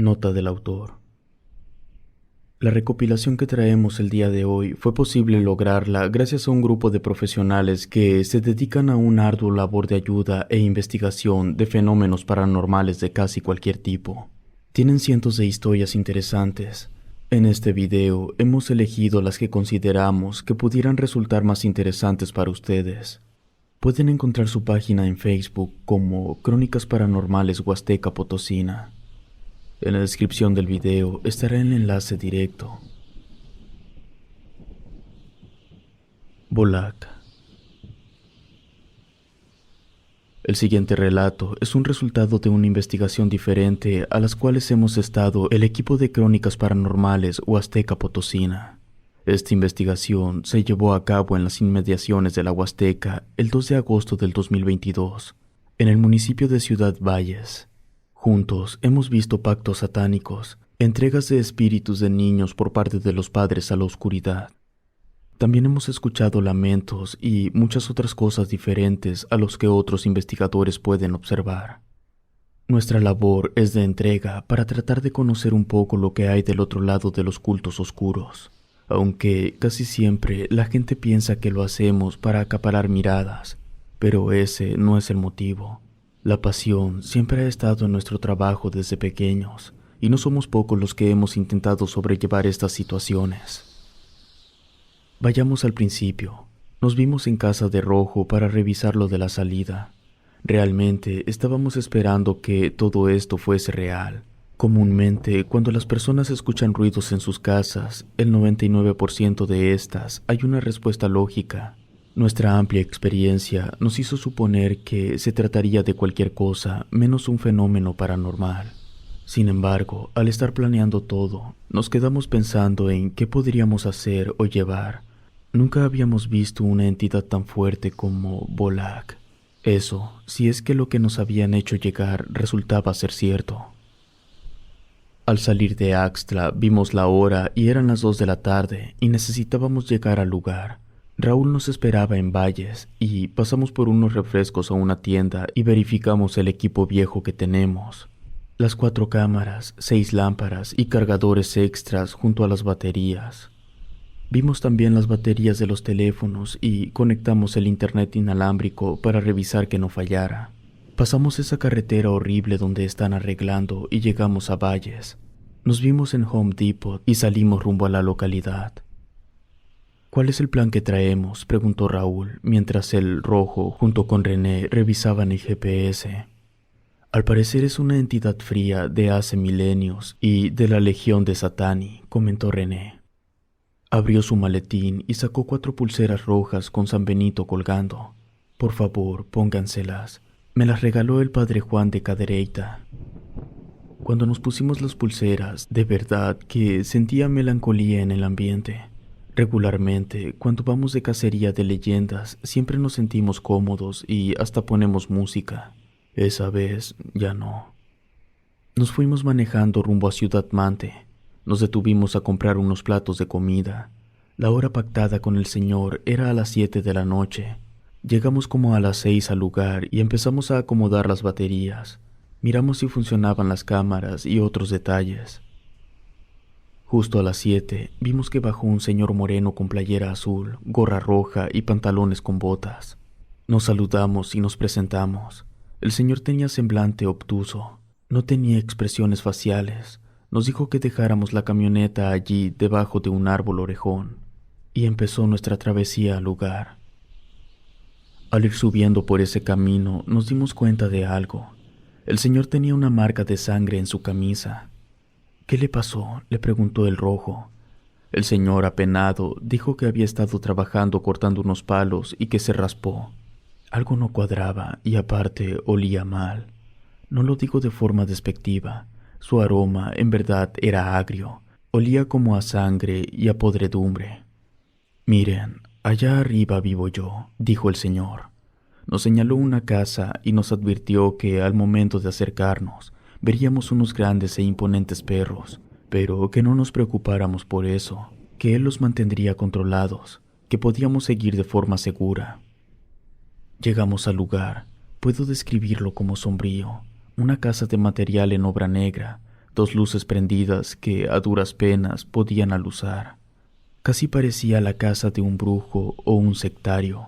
Nota del autor. La recopilación que traemos el día de hoy fue posible lograrla gracias a un grupo de profesionales que se dedican a una ardua labor de ayuda e investigación de fenómenos paranormales de casi cualquier tipo. Tienen cientos de historias interesantes. En este video hemos elegido las que consideramos que pudieran resultar más interesantes para ustedes. Pueden encontrar su página en Facebook como Crónicas Paranormales Huasteca Potosina. En la descripción del video estará el enlace directo. Bolac. El siguiente relato es un resultado de una investigación diferente a las cuales hemos estado el equipo de Crónicas Paranormales Huasteca Potosina. Esta investigación se llevó a cabo en las inmediaciones de la Huasteca el 2 de agosto del 2022, en el municipio de Ciudad Valles. Juntos hemos visto pactos satánicos, entregas de espíritus de niños por parte de los padres a la oscuridad. También hemos escuchado lamentos y muchas otras cosas diferentes a los que otros investigadores pueden observar. Nuestra labor es de entrega para tratar de conocer un poco lo que hay del otro lado de los cultos oscuros, aunque casi siempre la gente piensa que lo hacemos para acaparar miradas, pero ese no es el motivo. La pasión siempre ha estado en nuestro trabajo desde pequeños, y no somos pocos los que hemos intentado sobrellevar estas situaciones. Vayamos al principio. Nos vimos en casa de Rojo para revisar lo de la salida. Realmente estábamos esperando que todo esto fuese real. Comúnmente, cuando las personas escuchan ruidos en sus casas, el 99% de estas hay una respuesta lógica. Nuestra amplia experiencia nos hizo suponer que se trataría de cualquier cosa menos un fenómeno paranormal. Sin embargo, al estar planeando todo, nos quedamos pensando en qué podríamos hacer o llevar. Nunca habíamos visto una entidad tan fuerte como Bolac. Eso, si es que lo que nos habían hecho llegar resultaba ser cierto. Al salir de Axtla vimos la hora y eran las 2 de la tarde y necesitábamos llegar al lugar. Raúl nos esperaba en Valles y pasamos por unos refrescos a una tienda y verificamos el equipo viejo que tenemos. Las 4 cámaras, 6 lámparas y cargadores extras junto a las baterías. Vimos también las baterías de los teléfonos y conectamos el internet inalámbrico para revisar que no fallara. Pasamos esa carretera horrible donde están arreglando y llegamos a Valles. Nos vimos en Home Depot y salimos rumbo a la localidad. ¿Cuál es el plan que traemos?, preguntó Raúl, mientras el Rojo, junto con René, revisaban el GPS. Al parecer es una entidad fría de hace milenios y de la Legión de Satani, comentó René. Abrió su maletín y sacó 4 pulseras rojas con San Benito colgando. Por favor, pónganselas. Me las regaló el padre Juan de Cadereyta. Cuando nos pusimos las pulseras, de verdad que sentía melancolía en el ambiente. Regularmente, cuando vamos de cacería de leyendas, siempre nos sentimos cómodos y hasta ponemos música. Esa vez, ya no. Nos fuimos manejando rumbo a Ciudad Mante. Nos detuvimos a comprar unos platos de comida. La hora pactada con el señor era a las 7 de la noche. Llegamos como a las 6 al lugar y empezamos a acomodar las baterías. Miramos si funcionaban las cámaras y otros detalles. Justo a las 7 vimos que bajó un señor moreno con playera azul, gorra roja y pantalones con botas. Nos saludamos y nos presentamos. El señor tenía semblante obtuso, no tenía expresiones faciales. Nos dijo que dejáramos la camioneta allí debajo de un árbol orejón y empezó nuestra travesía al lugar. Al ir subiendo por ese camino nos dimos cuenta de algo. El señor tenía una marca de sangre en su camisa. ¿Qué le pasó?, le preguntó el Rojo. El señor, apenado, dijo que había estado trabajando cortando unos palos y que se raspó. Algo no cuadraba y aparte olía mal. No lo digo de forma despectiva. Su aroma, en verdad, era agrio. Olía como a sangre y a podredumbre. Miren, allá arriba vivo yo, dijo el señor. Nos señaló una casa y nos advirtió que al momento de acercarnos veríamos unos grandes e imponentes perros, pero que no nos preocupáramos por eso, que él los mantendría controlados, que podíamos seguir de forma segura. Llegamos al lugar. Puedo describirlo como sombrío, una casa de material en obra negra, 2 luces prendidas que a duras penas podían aluzar. Casi parecía la casa de un brujo o un sectario.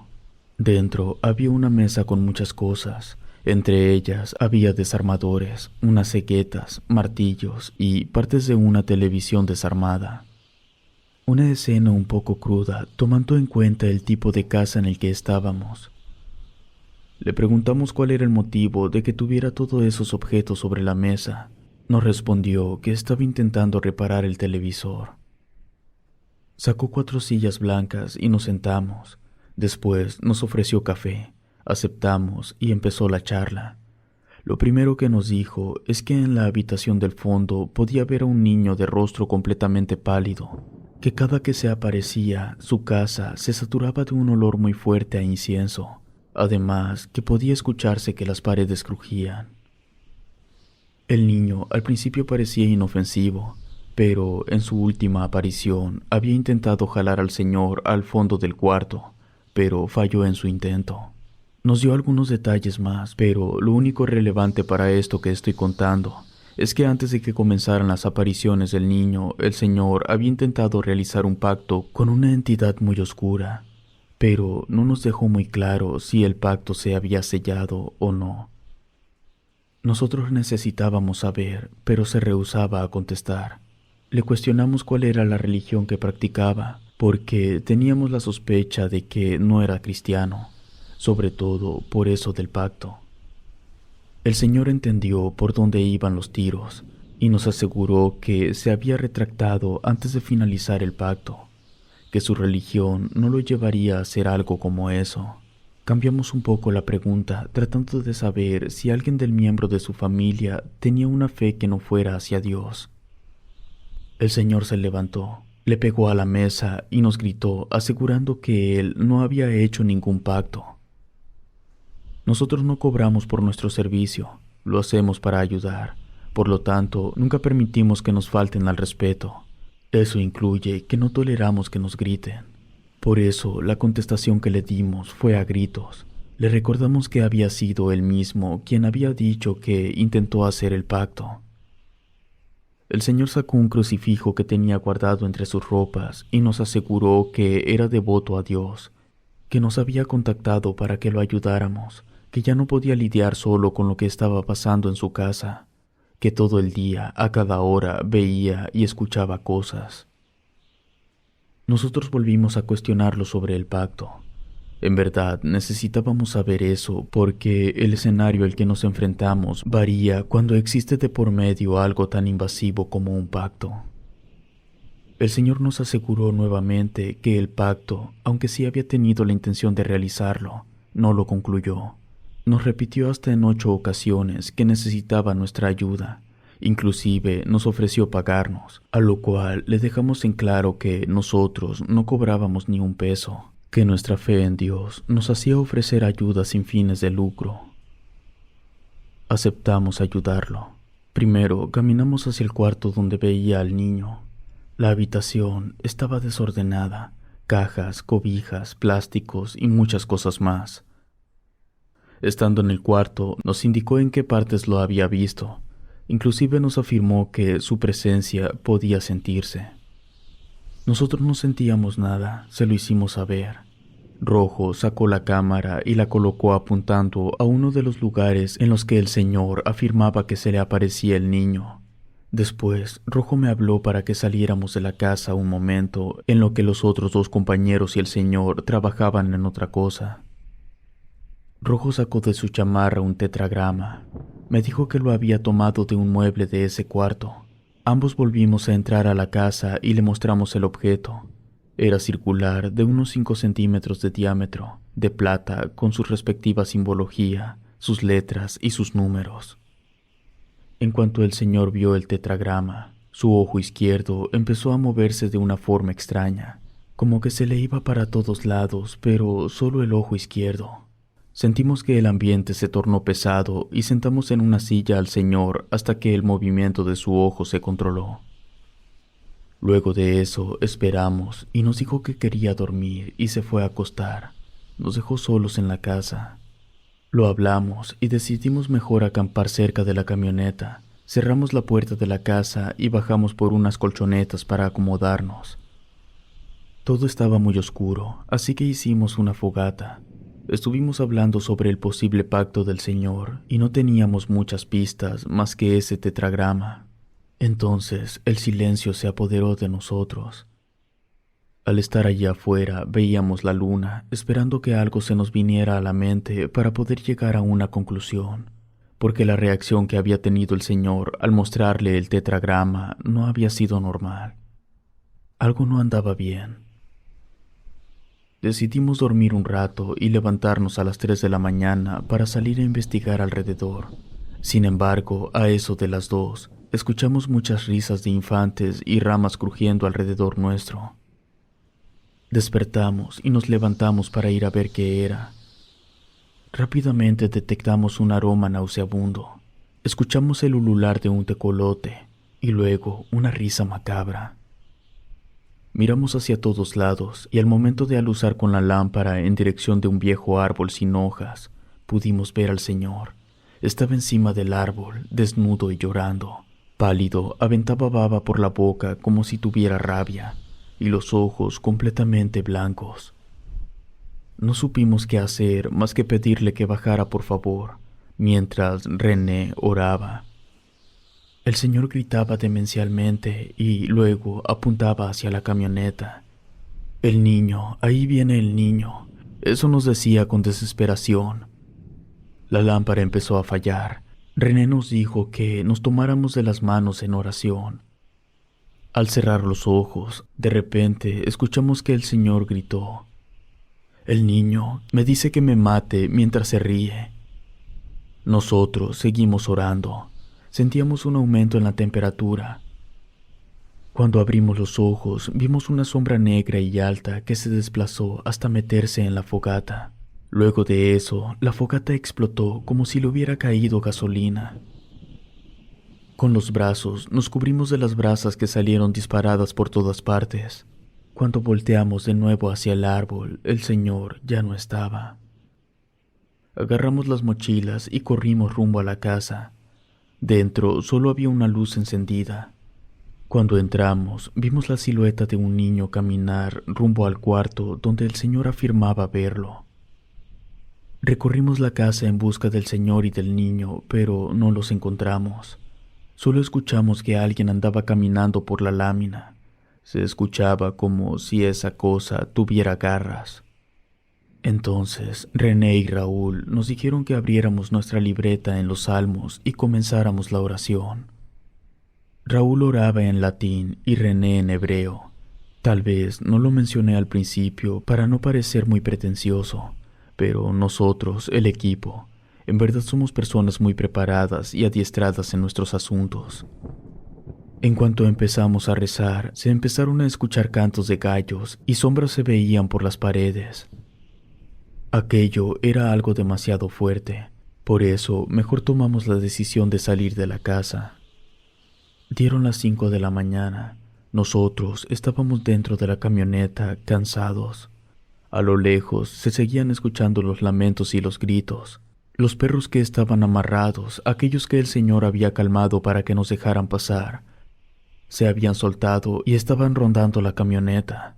Dentro había una mesa con muchas cosas. Entre ellas había desarmadores, unas ceguetas, martillos y partes de una televisión desarmada. Una escena un poco cruda, tomando en cuenta el tipo de casa en el que estábamos. Le preguntamos cuál era el motivo de que tuviera todos esos objetos sobre la mesa. Nos respondió que estaba intentando reparar el televisor. Sacó 4 sillas blancas y nos sentamos. Después nos ofreció café. Aceptamos y empezó la charla. Lo primero que nos dijo es que en la habitación del fondo podía ver a un niño de rostro completamente pálido, que cada que se aparecía, su casa se saturaba de un olor muy fuerte a incienso. Además, que podía escucharse que las paredes crujían. El niño al principio parecía inofensivo, pero en su última aparición había intentado jalar al señor al fondo del cuarto, pero falló en su intento. Nos dio algunos detalles más, pero lo único relevante para esto que estoy contando es que antes de que comenzaran las apariciones del niño, el señor había intentado realizar un pacto con una entidad muy oscura, pero no nos dejó muy claro si el pacto se había sellado o no. Nosotros necesitábamos saber, pero se rehusaba a contestar. Le cuestionamos cuál era la religión que practicaba, porque teníamos la sospecha de que no era cristiano, sobre todo por eso del pacto. El señor entendió por dónde iban los tiros y nos aseguró que se había retractado antes de finalizar el pacto, que su religión no lo llevaría a hacer algo como eso. Cambiamos un poco la pregunta, tratando de saber si alguien del miembro de su familia tenía una fe que no fuera hacia Dios. El señor se levantó, le pegó a la mesa y nos gritó, asegurando que él no había hecho ningún pacto. Nosotros no cobramos por nuestro servicio, lo hacemos para ayudar. Por lo tanto, nunca permitimos que nos falten al respeto. Eso incluye que no toleramos que nos griten. Por eso, la contestación que le dimos fue a gritos. Le recordamos que había sido él mismo quien había dicho que intentó hacer el pacto. El señor sacó un crucifijo que tenía guardado entre sus ropas y nos aseguró que era devoto a Dios, que nos había contactado para que lo ayudáramos, que ya no podía lidiar solo con lo que estaba pasando en su casa, que todo el día, a cada hora, veía y escuchaba cosas. Nosotros volvimos a cuestionarlo sobre el pacto. En verdad, necesitábamos saber eso porque el escenario al que nos enfrentamos varía cuando existe de por medio algo tan invasivo como un pacto. El señor nos aseguró nuevamente que el pacto, aunque sí había tenido la intención de realizarlo, no lo concluyó. Nos repitió hasta en 8 ocasiones que necesitaba nuestra ayuda. Inclusive nos ofreció pagarnos, a lo cual le dejamos en claro que nosotros no cobrábamos ni un peso, que nuestra fe en Dios nos hacía ofrecer ayuda sin fines de lucro. Aceptamos ayudarlo. Primero caminamos hacia el cuarto donde veía al niño. La habitación estaba desordenada, cajas, cobijas, plásticos y muchas cosas más. Estando en el cuarto, nos indicó en qué partes lo había visto. Inclusive nos afirmó que su presencia podía sentirse. Nosotros no sentíamos nada, se lo hicimos saber. Rojo sacó la cámara y la colocó apuntando a uno de los lugares en los que el señor afirmaba que se le aparecía el niño. Después, Rojo me habló para que saliéramos de la casa un momento, en lo que los otros 2 compañeros y el señor trabajaban en otra cosa. Rojo sacó de su chamarra un tetragrama. Me dijo que lo había tomado de un mueble de ese cuarto. Ambos volvimos a entrar a la casa y le mostramos el objeto. Era circular, de unos 5 centímetros de diámetro, de plata, con su respectiva simbología, sus letras y sus números. En cuanto el señor vio el tetragrama, su ojo izquierdo empezó a moverse de una forma extraña, como que se le iba para todos lados, pero solo el ojo izquierdo. Sentimos que el ambiente se tornó pesado y sentamos en una silla al señor hasta que el movimiento de su ojo se controló. Luego de eso esperamos y nos dijo que quería dormir y se fue a acostar. Nos dejó solos en la casa. Lo hablamos y decidimos mejor acampar cerca de la camioneta, Cerramos la puerta de la casa y bajamos por unas colchonetas para acomodarnos. Todo estaba muy oscuro, así que hicimos una fogata. Estuvimos hablando sobre el posible pacto del Señor y no teníamos muchas pistas más que ese tetragrama. Entonces el silencio se apoderó de nosotros. Al estar allá afuera veíamos la luna, esperando que algo se nos viniera a la mente para poder llegar a una conclusión, porque la reacción que había tenido el Señor al mostrarle el tetragrama no había sido normal. Algo no andaba bien. Decidimos dormir un rato y levantarnos a las 3 de la mañana para salir a investigar alrededor. Sin embargo, a eso de las 2, escuchamos muchas risas de infantes y ramas crujiendo alrededor nuestro. Despertamos y nos levantamos para ir a ver qué era. Rápidamente detectamos un aroma nauseabundo. Escuchamos el ulular de un tecolote y luego una risa macabra. Miramos hacia todos lados y al momento de alusar con la lámpara en dirección de un viejo árbol sin hojas, pudimos ver al Señor. Estaba encima del árbol, desnudo y llorando. Pálido, aventaba baba por la boca como si tuviera rabia, y los ojos completamente blancos. No supimos qué hacer más que pedirle que bajara por favor, mientras René oraba. El Señor gritaba demencialmente y luego apuntaba hacia la camioneta. El niño, ahí viene el niño. Eso nos decía con desesperación. La lámpara empezó a fallar. René nos dijo que nos tomáramos de las manos en oración. Al cerrar los ojos, de repente escuchamos que el Señor gritó: «El niño me dice que me mate mientras se ríe». Nosotros seguimos orando. Sentíamos un aumento en la temperatura. Cuando abrimos los ojos, vimos una sombra negra y alta que se desplazó hasta meterse en la fogata. Luego de eso, la fogata explotó como si le hubiera caído gasolina. Con los brazos nos cubrimos de las brasas que salieron disparadas por todas partes. Cuando volteamos de nuevo hacia el árbol, el Señor ya no estaba. Agarramos las mochilas y corrimos rumbo a la casa. Dentro solo había una luz encendida. Cuando entramos, vimos la silueta de un niño caminar rumbo al cuarto donde el Señor afirmaba verlo. Recorrimos la casa en busca del Señor y del niño, pero no los encontramos. Solo escuchamos que alguien andaba caminando por la lámina. Se escuchaba como si esa cosa tuviera garras. Entonces, René y Raúl nos dijeron que abriéramos nuestra libreta en los salmos y comenzáramos la oración. Raúl oraba en latín y René en hebreo. Tal vez no lo mencioné al principio para no parecer muy pretencioso, pero nosotros, el equipo, en verdad somos personas muy preparadas y adiestradas en nuestros asuntos. En cuanto empezamos a rezar, se empezaron a escuchar cantos de gallos y sombras se veían por las paredes. Aquello era algo demasiado fuerte, por eso mejor tomamos la decisión de salir de la casa. Dieron las 5 de la mañana. Nosotros estábamos dentro de la camioneta, cansados. A lo lejos se seguían escuchando los lamentos y los gritos. Los perros que estaban amarrados, aquellos que el Señor había calmado para que nos dejaran pasar, se habían soltado y estaban rondando la camioneta.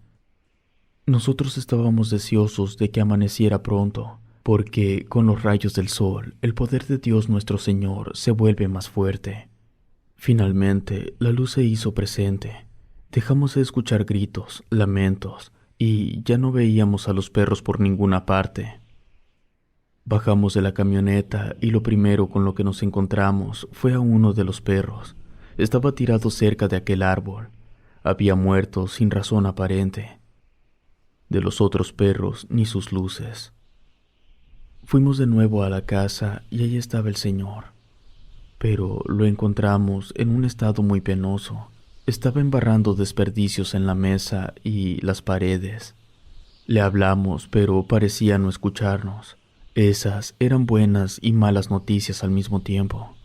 Nosotros estábamos deseosos de que amaneciera pronto, porque con los rayos del sol, el poder de Dios nuestro Señor se vuelve más fuerte. Finalmente, la luz se hizo presente. Dejamos de escuchar gritos, lamentos, y ya no veíamos a los perros por ninguna parte. Bajamos de la camioneta y lo primero con lo que nos encontramos fue a uno de los perros. Estaba tirado cerca de aquel árbol. Había muerto sin razón aparente. De los otros perros ni sus luces. Fuimos de nuevo a la casa y allí estaba el Señor. Pero lo encontramos en un estado muy penoso. Estaba embarrando desperdicios en la mesa y las paredes. Le hablamos, pero parecía no escucharnos. Esas eran buenas y malas noticias al mismo tiempo.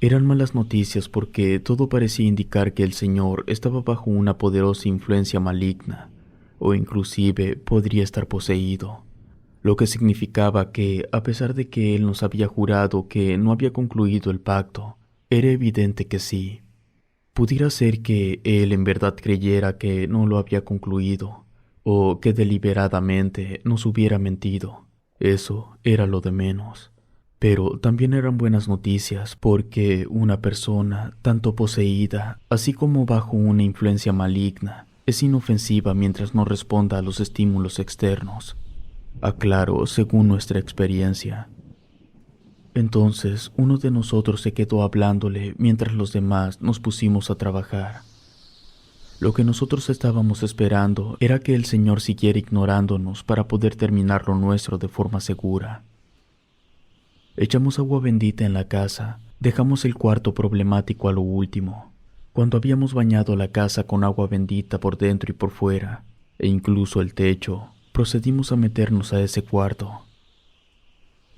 Eran malas noticias porque todo parecía indicar que el Señor estaba bajo una poderosa influencia maligna, o inclusive podría estar poseído, lo que significaba que, a pesar de que Él nos había jurado que no había concluido el pacto, Era evidente que sí. Pudiera ser que él en verdad creyera que no lo había concluido, o que deliberadamente nos hubiera mentido. Eso era lo de menos. Pero también eran buenas noticias porque una persona, tanto poseída, así como bajo una influencia maligna, es inofensiva mientras no responda a los estímulos externos. Aclaro, según nuestra experiencia. Entonces, uno de nosotros se quedó hablándole mientras los demás nos pusimos a trabajar. Lo que nosotros estábamos esperando era que el Señor siguiera ignorándonos para poder terminar lo nuestro de forma segura. Echamos agua bendita en la casa, dejamos el cuarto problemático a lo último. Cuando habíamos bañado la casa con agua bendita por dentro y por fuera, e incluso el techo, procedimos a meternos a ese cuarto.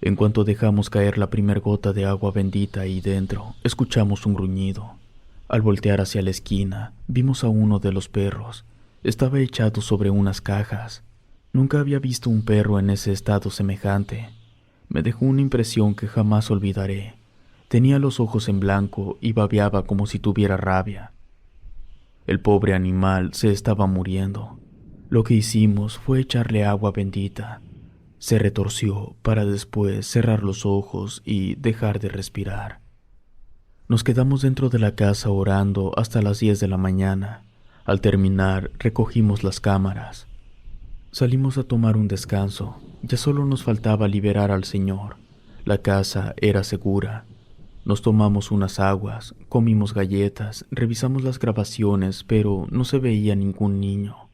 En cuanto dejamos caer la primer gota de agua bendita ahí dentro, escuchamos un gruñido. Al voltear hacia la esquina, vimos a uno de los perros. Estaba echado sobre unas cajas. Nunca había visto un perro en ese estado semejante. Me dejó una impresión que jamás olvidaré. Tenía los ojos en blanco y babeaba como si tuviera rabia. El pobre animal se estaba muriendo. Lo que hicimos fue echarle agua bendita. Se retorció para después cerrar los ojos y dejar de respirar. Nos quedamos dentro de la casa orando hasta las 10 de la mañana. Al terminar, recogimos las cámaras. Salimos a tomar un descanso. Ya solo nos faltaba liberar al Señor. La casa era segura. Nos tomamos unas aguas, comimos galletas, revisamos las grabaciones, pero no se veía ningún niño.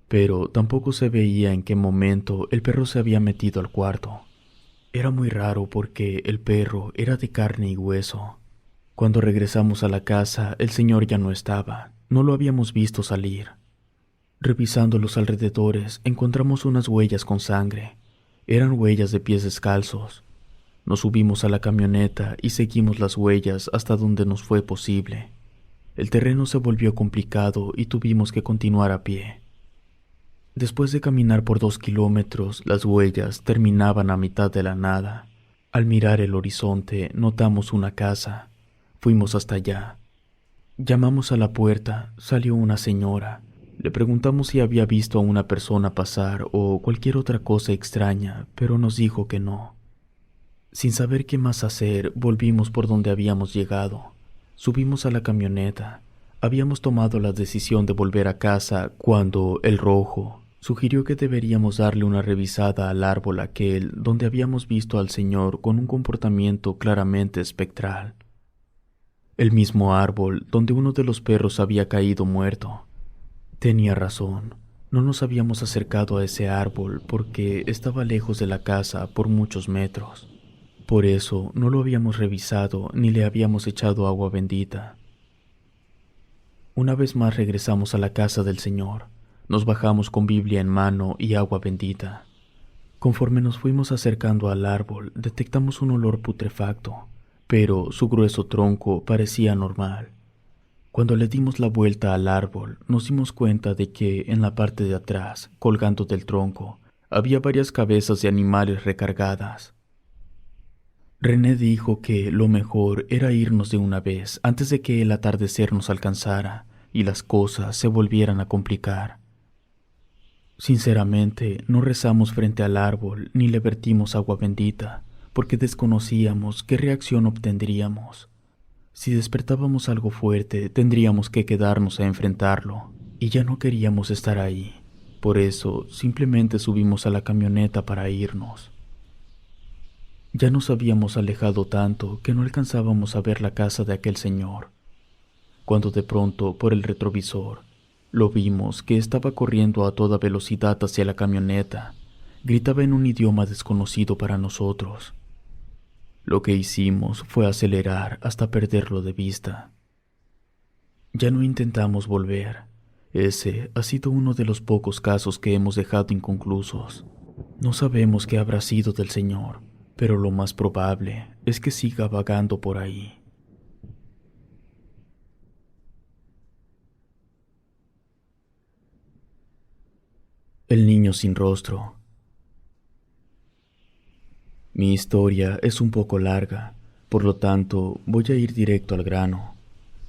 Pero tampoco se veía en qué momento el perro se había metido al cuarto. Era muy raro porque el perro era de carne y hueso. Cuando regresamos a la casa, el señor ya no estaba. No lo habíamos visto salir. Revisando los alrededores, encontramos unas huellas con sangre. Eran huellas de pies descalzos. Nos subimos a la camioneta y seguimos las huellas hasta donde nos fue posible. El terreno se volvió complicado y tuvimos que continuar a pie. Después de caminar por 2 kilómetros, las huellas terminaban a mitad de la nada. Al mirar el horizonte, notamos una casa. Fuimos hasta allá. Llamamos a la puerta, salió una señora. Le preguntamos si había visto a una persona pasar o cualquier otra cosa extraña, pero nos dijo que no. Sin saber qué más hacer, volvimos por donde habíamos llegado. Subimos a la camioneta. Habíamos tomado la decisión de volver a casa cuando el Rojo sugirió que deberíamos darle una revisada al árbol aquel donde habíamos visto al señor con un comportamiento claramente espectral. El mismo árbol donde uno de los perros había caído muerto. Tenía razón. No nos habíamos acercado a ese árbol porque estaba lejos de la casa por muchos metros. Por eso no lo habíamos revisado ni le habíamos echado agua bendita. Una vez más regresamos a la casa del Señor. Nos bajamos con Biblia en mano y agua bendita. Conforme nos fuimos acercando al árbol, detectamos un olor putrefacto, pero su grueso tronco parecía normal. Cuando le dimos la vuelta al árbol, nos dimos cuenta de que en la parte de atrás, colgando del tronco, había varias cabezas de animales recargadas. René dijo que lo mejor era irnos de una vez antes de que el atardecer nos alcanzara y las cosas se volvieran a complicar. Sinceramente, no rezamos frente al árbol ni le vertimos agua bendita, porque desconocíamos qué reacción obtendríamos. Si despertábamos algo fuerte, tendríamos que quedarnos a enfrentarlo, y ya no queríamos estar ahí. Por eso, simplemente subimos a la camioneta para irnos. Ya nos habíamos alejado tanto que no alcanzábamos a ver la casa de aquel señor, cuando de pronto, por el retrovisor, lo vimos que estaba corriendo a toda velocidad hacia la camioneta. Gritaba en un idioma desconocido para nosotros. Lo que hicimos fue acelerar hasta perderlo de vista. Ya no intentamos volver. Ese ha sido uno de los pocos casos que hemos dejado inconclusos. No sabemos qué habrá sido del señor, pero lo más probable es que siga vagando por ahí. El niño sin rostro. Mi historia es un poco larga, Por lo tanto, voy a ir directo al grano.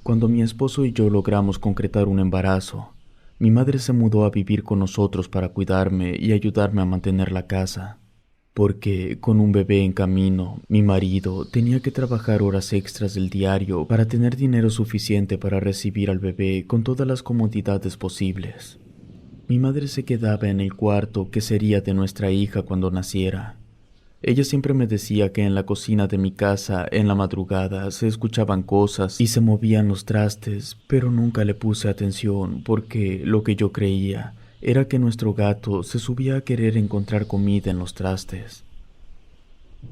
Cuando mi esposo y yo logramos concretar un embarazo, mi madre se mudó a vivir con nosotros para cuidarme y ayudarme a mantener la casa, porque con un bebé en camino, mi marido tenía que trabajar horas extras del diario para tener dinero suficiente para recibir al bebé con todas las comodidades posibles. Mi madre se quedaba en el cuarto que sería de nuestra hija cuando naciera. Ella siempre me decía que en la cocina de mi casa, en la madrugada, se escuchaban cosas y se movían los trastes, pero nunca le puse atención porque lo que yo creía era que nuestro gato se subía a querer encontrar comida en los trastes.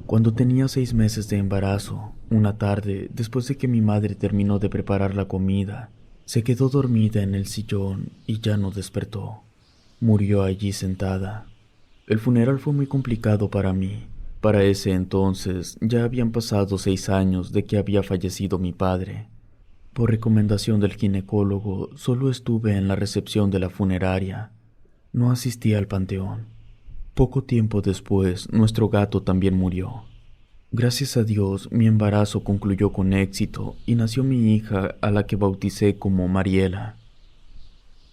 Cuando tenía 6 meses de embarazo, una tarde, después de que mi madre terminó de preparar la comida, se quedó dormida en el sillón y ya no despertó. Murió allí sentada. El funeral fue muy complicado para mí. Para ese entonces ya habían pasado 6 años de que había fallecido mi padre. Por recomendación del ginecólogo, solo estuve en la recepción de la funeraria. No asistí al panteón. Poco tiempo después, nuestro gato también murió. Gracias a Dios, mi embarazo concluyó con éxito y nació mi hija, a la que bauticé como Mariela.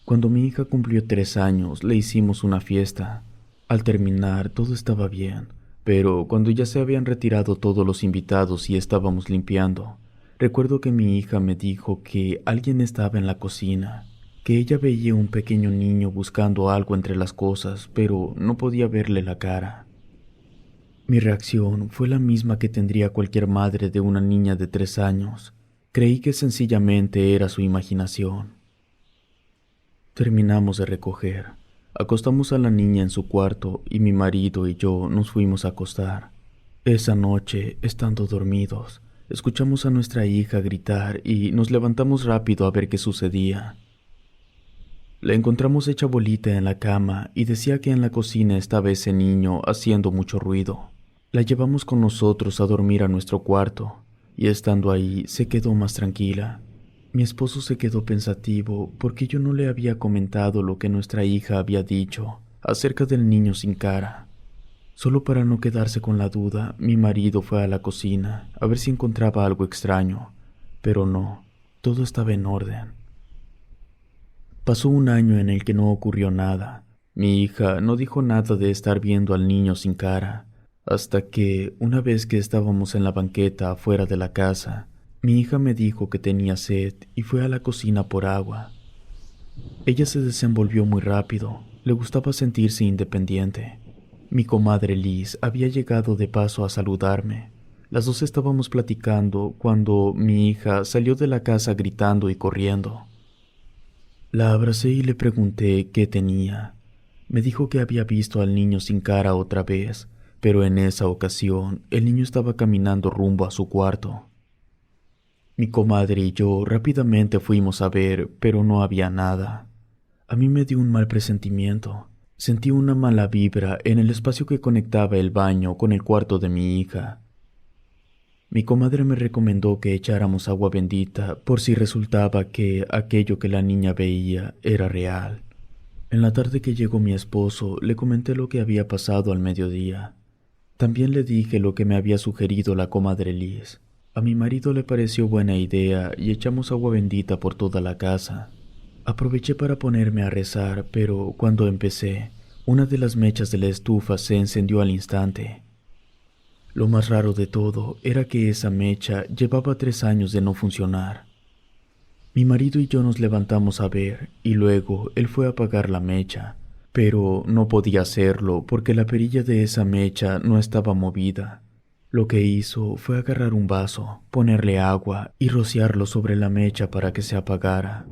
Cuando mi hija cumplió 3 años, le hicimos una fiesta. Al terminar, todo estaba bien. Pero cuando ya se habían retirado todos los invitados y estábamos limpiando, recuerdo que mi hija me dijo que alguien estaba en la cocina, que ella veía un pequeño niño buscando algo entre las cosas, pero no podía verle la cara. Mi reacción fue la misma que tendría cualquier madre de una niña de 3 años. Creí que sencillamente era su imaginación. Terminamos de recoger. Acostamos a la niña en su cuarto y mi marido y yo nos fuimos a acostar. Esa noche, estando dormidos, escuchamos a nuestra hija gritar y nos levantamos rápido a ver qué sucedía. La encontramos hecha bolita en la cama y decía que en la cocina estaba ese niño haciendo mucho ruido. La llevamos con nosotros a dormir a nuestro cuarto y estando ahí se quedó más tranquila. Mi esposo se quedó pensativo porque yo no le había comentado lo que nuestra hija había dicho acerca del niño sin cara. Solo para no quedarse con la duda, mi marido fue a la cocina a ver si encontraba algo extraño, pero no, todo estaba en orden. Pasó un año en el que no ocurrió nada. Mi hija no dijo nada de estar viendo al niño sin cara, hasta que, una vez que estábamos en la banqueta afuera de la casa, mi hija me dijo que tenía sed y fue a la cocina por agua. Ella se desenvolvió muy rápido, le gustaba sentirse independiente. Mi comadre Liz había llegado de paso a saludarme. Las dos estábamos platicando cuando mi hija salió de la casa gritando y corriendo. La abracé y le pregunté qué tenía. Me dijo que había visto al niño sin cara otra vez, pero en esa ocasión el niño estaba caminando rumbo a su cuarto. Mi comadre y yo rápidamente fuimos a ver, pero no había nada. A mí me dio un mal presentimiento. Sentí una mala vibra en el espacio que conectaba el baño con el cuarto de mi hija. Mi comadre me recomendó que echáramos agua bendita por si resultaba que aquello que la niña veía era real. En la tarde que llegó mi esposo, le comenté lo que había pasado al mediodía. También le dije lo que me había sugerido la comadre Liz. A mi marido le pareció buena idea y echamos agua bendita por toda la casa. Aproveché para ponerme a rezar, pero cuando empecé, una de las mechas de la estufa se encendió al instante. Lo más raro de todo era que esa mecha llevaba 3 años de no funcionar. Mi marido y yo nos levantamos a ver y luego él fue a apagar la mecha, pero no podía hacerlo porque la perilla de esa mecha no estaba movida. Lo que hizo fue agarrar un vaso, ponerle agua y rociarlo sobre la mecha para que se apagara.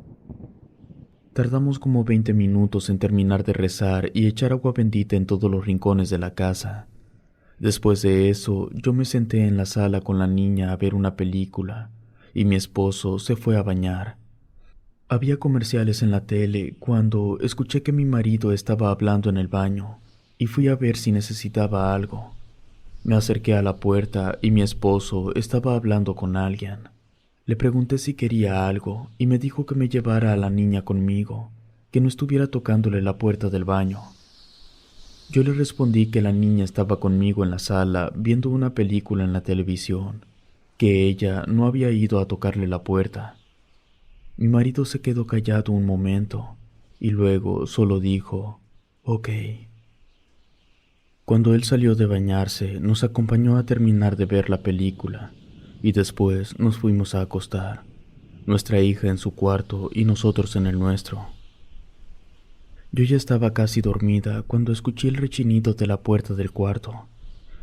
Tardamos como 20 minutos en terminar de rezar y echar agua bendita en todos los rincones de la casa. Después de eso, yo me senté en la sala con la niña a ver una película y mi esposo se fue a bañar. Había comerciales en la tele cuando escuché que mi marido estaba hablando en el baño y fui a ver si necesitaba algo. Me acerqué a la puerta y mi esposo estaba hablando con alguien. Le pregunté si quería algo y me dijo que me llevara a la niña conmigo, que no estuviera tocándole la puerta del baño. Yo le respondí que la niña estaba conmigo en la sala viendo una película en la televisión. que ella no había ido a tocarle la puerta. Mi marido se quedó callado un momento y luego solo dijo, «Ok». Cuando él salió de bañarse, nos acompañó a terminar de ver la película y después nos fuimos a acostar, nuestra hija en su cuarto y nosotros en el nuestro. Yo ya estaba casi dormida cuando escuché el rechinido de la puerta del cuarto.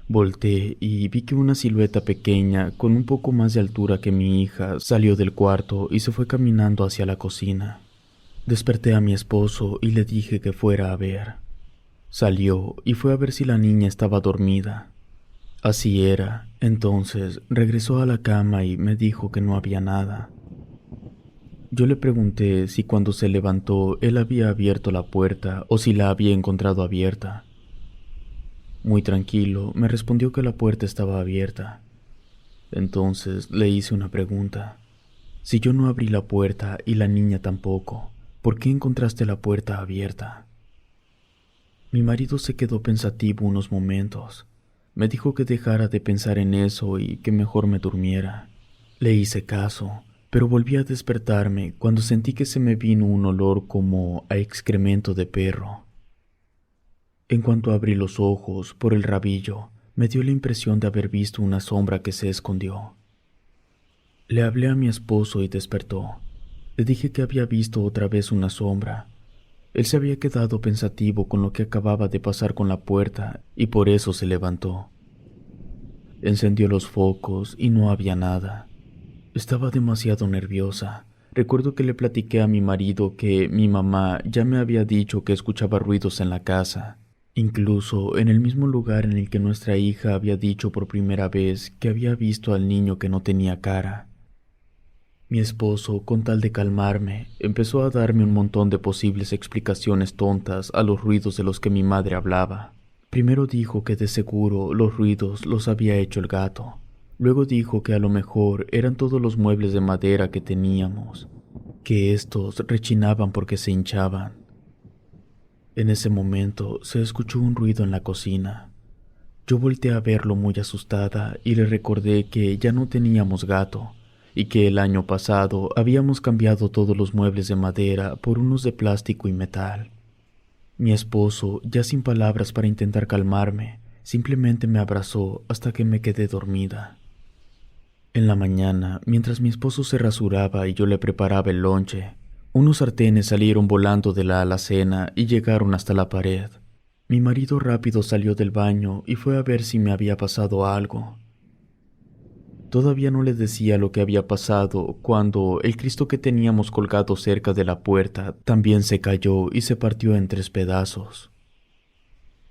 Volteé y vi que una silueta pequeña, con un poco más de altura que mi hija, salió del cuarto y se fue caminando hacia la cocina. Desperté a mi esposo y le dije que fuera a ver. Salió y fue a ver si la niña estaba dormida. Así era, entonces regresó a la cama y me dijo que no había nada. Yo le pregunté si cuando se levantó él había abierto la puerta o si la había encontrado abierta. Muy tranquilo, me respondió que la puerta estaba abierta. Entonces le hice una pregunta. Si yo no abrí la puerta y la niña tampoco, ¿por qué encontraste la puerta abierta? Mi marido se quedó pensativo unos momentos. Me dijo que dejara de pensar en eso y que mejor me durmiera. Le hice caso, pero volví a despertarme cuando sentí que se me vino un olor como a excremento de perro. En cuanto abrí los ojos por el rabillo, me dio la impresión de haber visto una sombra que se escondió. Le hablé a mi esposo y despertó. Le dije que había visto otra vez una sombra. Él se había quedado pensativo con lo que acababa de pasar con la puerta y por eso se levantó. Encendió los focos y no había nada. Estaba demasiado nerviosa. Recuerdo que le platiqué a mi marido que mi mamá ya me había dicho que escuchaba ruidos en la casa, incluso en el mismo lugar en el que nuestra hija había dicho por primera vez que había visto al niño que no tenía cara. Mi esposo, con tal de calmarme, empezó a darme un montón de posibles explicaciones tontas a los ruidos de los que mi madre hablaba. Primero dijo que de seguro los ruidos los había hecho el gato. Luego dijo que a lo mejor eran todos los muebles de madera que teníamos, que estos rechinaban porque se hinchaban. En ese momento se escuchó un ruido en la cocina. Yo volteé a verlo muy asustada y le recordé que ya no teníamos gato y que el año pasado habíamos cambiado todos los muebles de madera por unos de plástico y metal. Mi esposo, ya sin palabras para intentar calmarme, simplemente me abrazó hasta que me quedé dormida. En la mañana, mientras mi esposo se rasuraba y yo le preparaba el lonche, unos sartenes salieron volando de la alacena y llegaron hasta la pared. Mi marido rápido salió del baño y fue a ver si me había pasado algo. Todavía no le decía lo que había pasado cuando el Cristo que teníamos colgado cerca de la puerta también se cayó y se partió en 3 pedazos.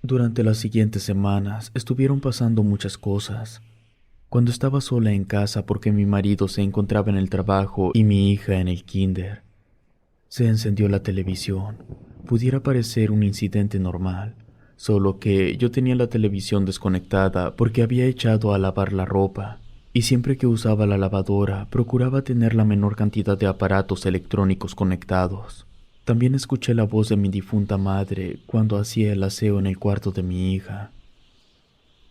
Durante las siguientes semanas estuvieron pasando muchas cosas. Cuando estaba sola en casa porque mi marido se encontraba en el trabajo y mi hija en el kinder, se encendió la televisión. Pudiera parecer un incidente normal, solo que yo tenía la televisión desconectada porque había echado a lavar la ropa. Y siempre que usaba la lavadora, procuraba tener la menor cantidad de aparatos electrónicos conectados. También escuché la voz de mi difunta madre cuando hacía el aseo en el cuarto de mi hija.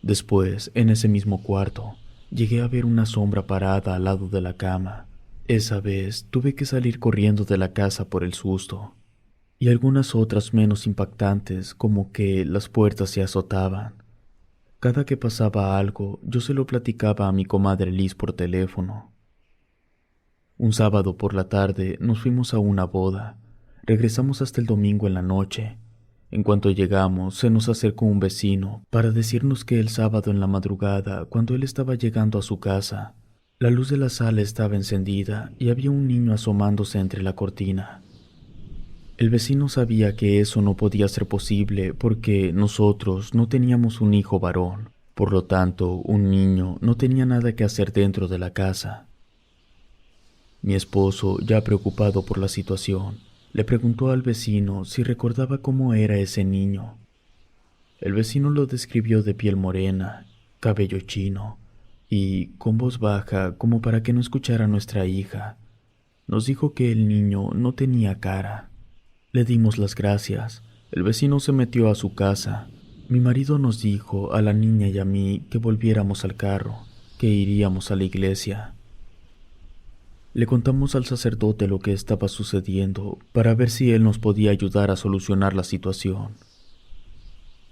Después, en ese mismo cuarto, llegué a ver una sombra parada al lado de la cama. Esa vez tuve que salir corriendo de la casa por el susto. Y algunas otras menos impactantes, como que las puertas se azotaban. Cada que pasaba algo, yo se lo platicaba a mi comadre Liz por teléfono. Un sábado por la tarde nos fuimos a una boda. Regresamos hasta el domingo en la noche. En cuanto llegamos, se nos acercó un vecino para decirnos que el sábado en la madrugada, cuando él estaba llegando a su casa, la luz de la sala estaba encendida y había un niño asomándose entre la cortina. El vecino sabía que eso no podía ser posible porque nosotros no teníamos un hijo varón. Por lo tanto, un niño no tenía nada que hacer dentro de la casa. Mi esposo, ya preocupado por la situación, le preguntó al vecino si recordaba cómo era ese niño. El vecino lo describió de piel morena, cabello chino y con voz baja como para que no escuchara a nuestra hija. Nos dijo que el niño no tenía cara. Le dimos las gracias. El vecino se metió a su casa. Mi marido nos dijo a la niña y a mí que volviéramos al carro, que iríamos a la iglesia. Le contamos al sacerdote lo que estaba sucediendo para ver si él nos podía ayudar a solucionar la situación.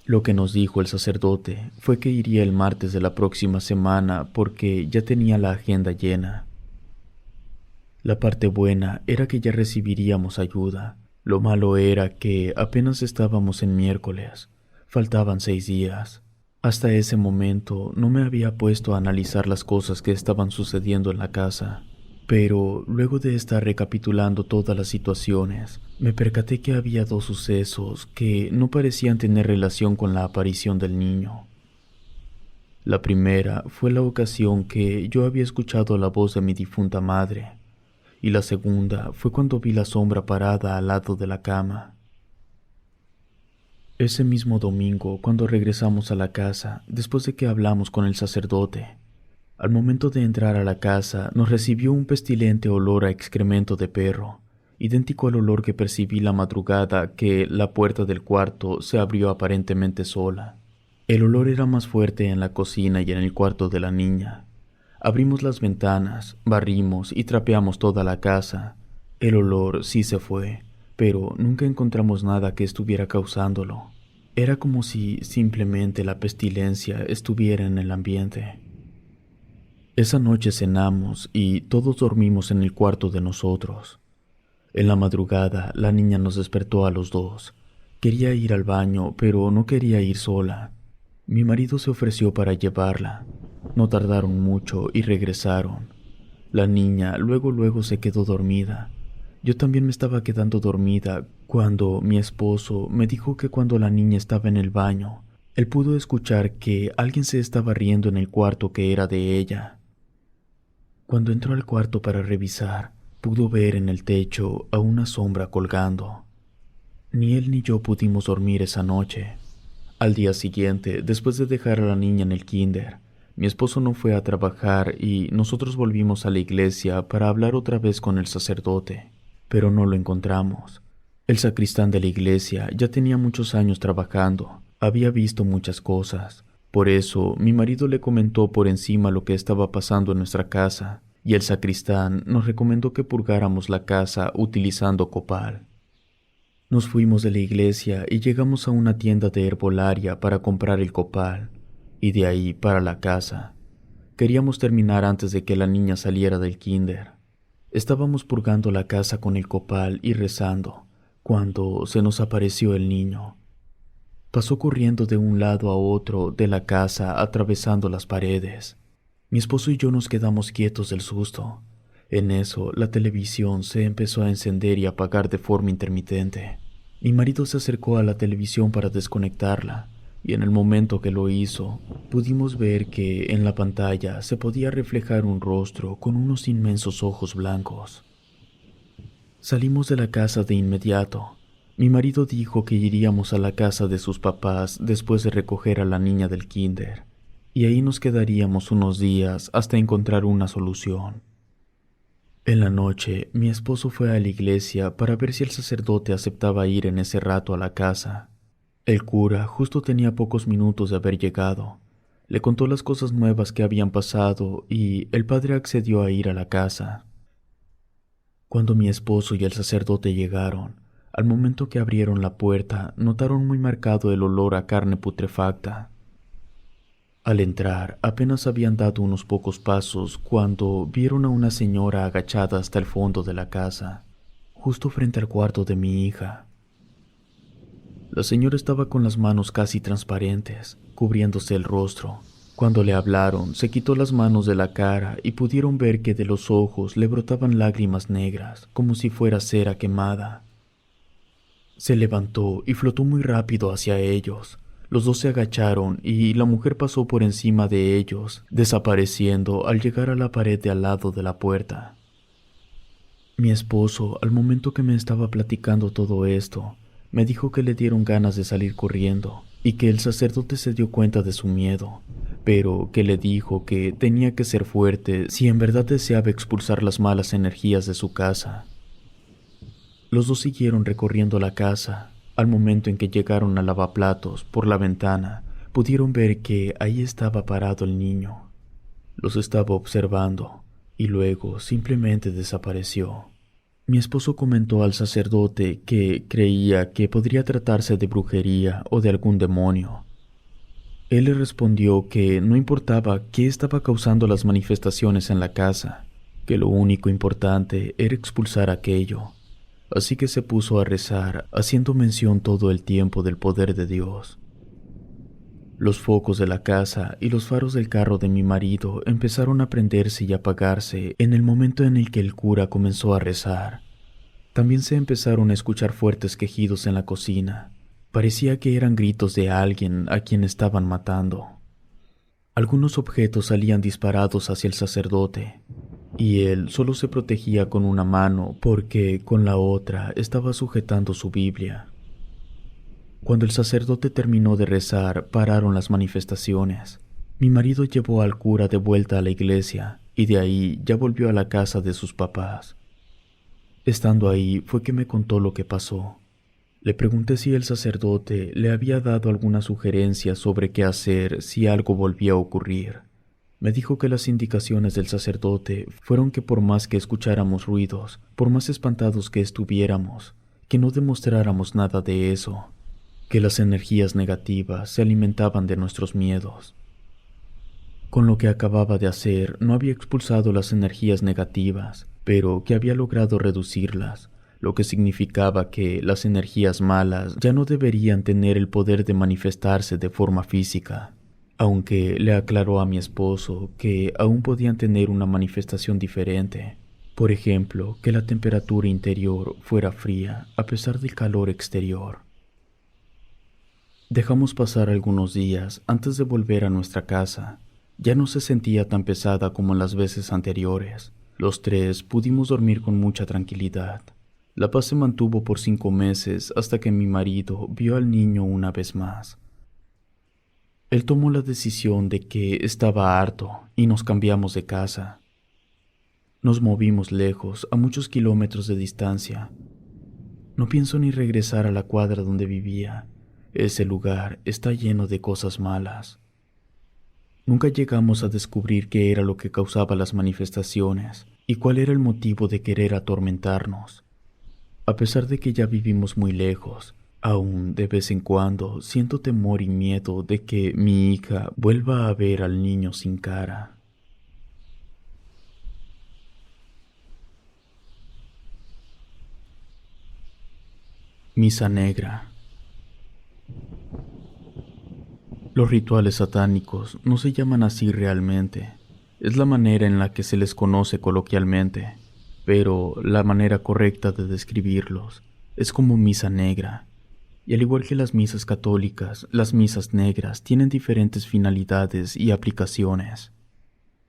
Lo que nos dijo el sacerdote fue que iría el martes de la próxima semana porque ya tenía la agenda llena. La parte buena era que ya recibiríamos ayuda. Lo malo era que apenas estábamos en miércoles. Faltaban 6 días. Hasta ese momento no me había puesto a analizar las cosas que estaban sucediendo en la casa. Pero luego de estar recapitulando todas las situaciones, me percaté que había 2 sucesos que no parecían tener relación con la aparición del niño. La primera fue la ocasión que yo había escuchado la voz de mi difunta madre, y la segunda fue cuando vi la sombra parada al lado de la cama. Ese mismo domingo, cuando regresamos a la casa, después de que hablamos con el sacerdote, al momento de entrar a la casa, nos recibió un pestilente olor a excremento de perro, idéntico al olor que percibí la madrugada que la puerta del cuarto se abrió aparentemente sola. El olor era más fuerte en la cocina y en el cuarto de la niña. Abrimos las ventanas, barrimos y trapeamos toda la casa. El olor sí se fue, pero nunca encontramos nada que estuviera causándolo. Era como si simplemente la pestilencia estuviera en el ambiente. Esa noche cenamos y todos dormimos en el cuarto de nosotros. En la madrugada, la niña nos despertó a los 2. Quería ir al baño, pero no quería ir sola. Mi marido se ofreció para llevarla. No tardaron mucho y regresaron. La niña luego se quedó dormida. Yo también me estaba quedando dormida cuando mi esposo me dijo que cuando la niña estaba en el baño, él pudo escuchar que alguien se estaba riendo en el cuarto que era de ella. Cuando entró al cuarto para revisar, pudo ver en el techo a una sombra colgando. Ni él ni yo pudimos dormir esa noche. Al día siguiente, después de dejar a la niña en el kinder, mi esposo no fue a trabajar y nosotros volvimos a la iglesia para hablar otra vez con el sacerdote, pero no lo encontramos. El sacristán de la iglesia ya tenía muchos años trabajando, había visto muchas cosas. Por eso, mi marido le comentó por encima lo que estaba pasando en nuestra casa, y el sacristán nos recomendó que purgáramos la casa utilizando copal. Nos fuimos de la iglesia y llegamos a una tienda de herbolaria para comprar el copal, y de ahí para la casa. Queríamos terminar antes de que la niña saliera del kinder. Estábamos purgando la casa con el copal y rezando, cuando se nos apareció el niño. Pasó corriendo de un lado a otro de la casa, atravesando las paredes. Mi esposo y yo nos quedamos quietos del susto. En eso, la televisión se empezó a encender y apagar de forma intermitente. Mi marido se acercó a la televisión para desconectarla, y en el momento que lo hizo, pudimos ver que en la pantalla se podía reflejar un rostro con unos inmensos ojos blancos. Salimos de la casa de inmediato. Mi marido dijo que iríamos a la casa de sus papás después de recoger a la niña del kinder, y ahí nos quedaríamos unos días hasta encontrar una solución. En la noche, mi esposo fue a la iglesia para ver si el sacerdote aceptaba ir en ese rato a la casa. El cura justo tenía pocos minutos de haber llegado. Le contó las cosas nuevas que habían pasado y el padre accedió a ir a la casa. Cuando mi esposo y el sacerdote llegaron, al momento que abrieron la puerta, notaron muy marcado el olor a carne putrefacta. Al entrar, apenas habían dado unos pocos pasos cuando vieron a una señora agachada hasta el fondo de la casa, justo frente al cuarto de mi hija. La señora estaba con las manos casi transparentes, cubriéndose el rostro. Cuando le hablaron, se quitó las manos de la cara y pudieron ver que de los ojos le brotaban lágrimas negras, como si fuera cera quemada. Se levantó y flotó muy rápido hacia ellos. Los 2 se agacharon y la mujer pasó por encima de ellos, desapareciendo al llegar a la pared de al lado de la puerta. Mi esposo, al momento que me estaba platicando todo esto, me dijo que le dieron ganas de salir corriendo y que el sacerdote se dio cuenta de su miedo, pero que le dijo que tenía que ser fuerte si en verdad deseaba expulsar las malas energías de su casa. Los 2 siguieron recorriendo la casa. Al momento en que llegaron al lavaplatos, por la ventana, pudieron ver que ahí estaba parado el niño. Los estaba observando y luego simplemente desapareció. Mi esposo comentó al sacerdote que creía que podría tratarse de brujería o de algún demonio. Él le respondió que no importaba qué estaba causando las manifestaciones en la casa, que lo único importante era expulsar aquello. Así que se puso a rezar, haciendo mención todo el tiempo del poder de Dios. Los focos de la casa y los faros del carro de mi marido empezaron a prenderse y apagarse en el momento en el que el cura comenzó a rezar. También se empezaron a escuchar fuertes quejidos en la cocina. Parecía que eran gritos de alguien a quien estaban matando. Algunos objetos salían disparados hacia el sacerdote, y él solo se protegía con una mano porque con la otra estaba sujetando su Biblia. Cuando el sacerdote terminó de rezar, pararon las manifestaciones. Mi marido llevó al cura de vuelta a la iglesia y de ahí ya volvió a la casa de sus papás. Estando ahí fue que me contó lo que pasó. Le pregunté si el sacerdote le había dado alguna sugerencia sobre qué hacer si algo volvía a ocurrir. Me dijo que las indicaciones del sacerdote fueron que por más que escucháramos ruidos, por más espantados que estuviéramos, que no demostráramos nada de eso, que las energías negativas se alimentaban de nuestros miedos. Con lo que acababa de hacer no había expulsado las energías negativas, pero que había logrado reducirlas, lo que significaba que las energías malas ya no deberían tener el poder de manifestarse de forma física, aunque le aclaró a mi esposo que aún podían tener una manifestación diferente. Por ejemplo, que la temperatura interior fuera fría a pesar del calor exterior. Dejamos pasar algunos días antes de volver a nuestra casa. Ya no se sentía tan pesada como en las veces anteriores. Los tres pudimos dormir con mucha tranquilidad. La paz se mantuvo por 5 meses hasta que mi marido vio al niño una vez más. Él tomó la decisión de que estaba harto y nos cambiamos de casa. Nos movimos lejos, a muchos kilómetros de distancia. No pienso ni regresar a la cuadra donde vivía. Ese lugar está lleno de cosas malas. Nunca llegamos a descubrir qué era lo que causaba las manifestaciones y cuál era el motivo de querer atormentarnos. A pesar de que ya vivimos muy lejos, aún de vez en cuando siento temor y miedo de que mi hija vuelva a ver al niño sin cara. Misa negra. Los rituales satánicos no se llaman así realmente. Es la manera en la que se les conoce coloquialmente, pero la manera correcta de describirlos es como misa negra. Y al igual que las misas católicas, las misas negras tienen diferentes finalidades y aplicaciones.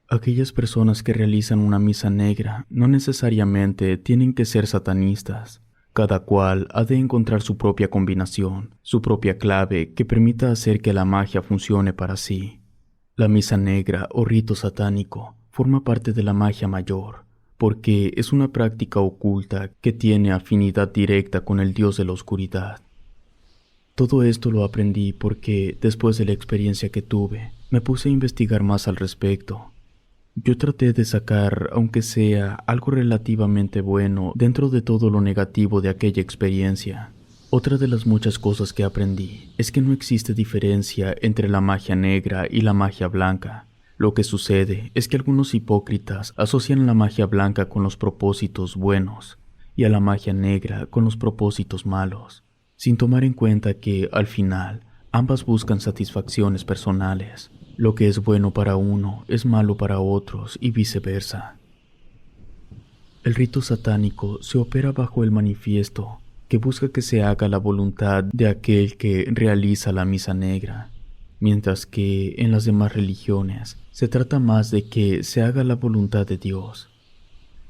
Aquellas personas que realizan una misa negra no necesariamente tienen que ser satanistas. Cada cual ha de encontrar su propia combinación, su propia clave que permita hacer que la magia funcione para sí. La misa negra o rito satánico forma parte de la magia mayor, porque es una práctica oculta que tiene afinidad directa con el dios de la oscuridad. Todo esto lo aprendí porque, después de la experiencia que tuve, me puse a investigar más al respecto. Yo traté de sacar, aunque sea, algo relativamente bueno dentro de todo lo negativo de aquella experiencia. Otra de las muchas cosas que aprendí es que no existe diferencia entre la magia negra y la magia blanca. Lo que sucede es que algunos hipócritas asocian la magia blanca con los propósitos buenos y a la magia negra con los propósitos malos, sin tomar en cuenta que, al final, ambas buscan satisfacciones personales. Lo que es bueno para uno es malo para otros y viceversa. El rito satánico se opera bajo el manifiesto que busca que se haga la voluntad de aquel que realiza la misa negra, mientras que en las demás religiones se trata más de que se haga la voluntad de Dios.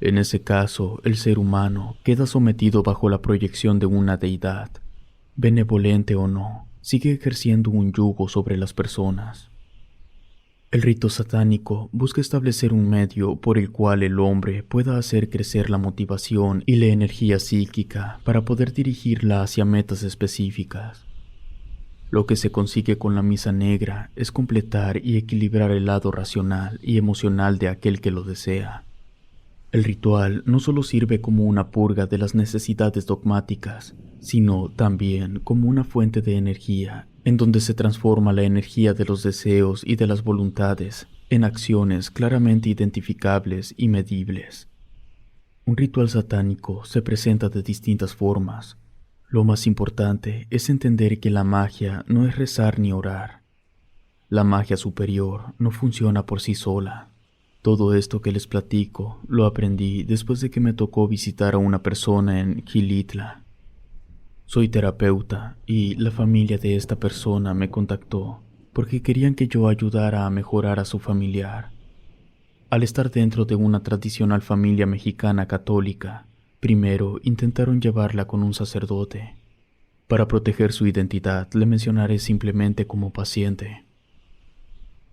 En ese caso, el ser humano queda sometido bajo la proyección de una deidad. Benevolente o no, sigue ejerciendo un yugo sobre las personas. El rito satánico busca establecer un medio por el cual el hombre pueda hacer crecer la motivación y la energía psíquica para poder dirigirla hacia metas específicas. Lo que se consigue con la misa negra es completar y equilibrar el lado racional y emocional de aquel que lo desea. El ritual no solo sirve como una purga de las necesidades dogmáticas, sino también como una fuente de energía, en donde se transforma la energía de los deseos y de las voluntades en acciones claramente identificables y medibles. Un ritual satánico se presenta de distintas formas. Lo más importante es entender que la magia no es rezar ni orar. La magia superior no funciona por sí sola. Todo esto que les platico lo aprendí después de que me tocó visitar a una persona en Gilitla. Soy terapeuta y la familia de esta persona me contactó porque querían que yo ayudara a mejorar a su familiar. Al estar dentro de una tradicional familia mexicana católica, primero intentaron llevarla con un sacerdote. Para proteger su identidad, le mencionaré simplemente como paciente.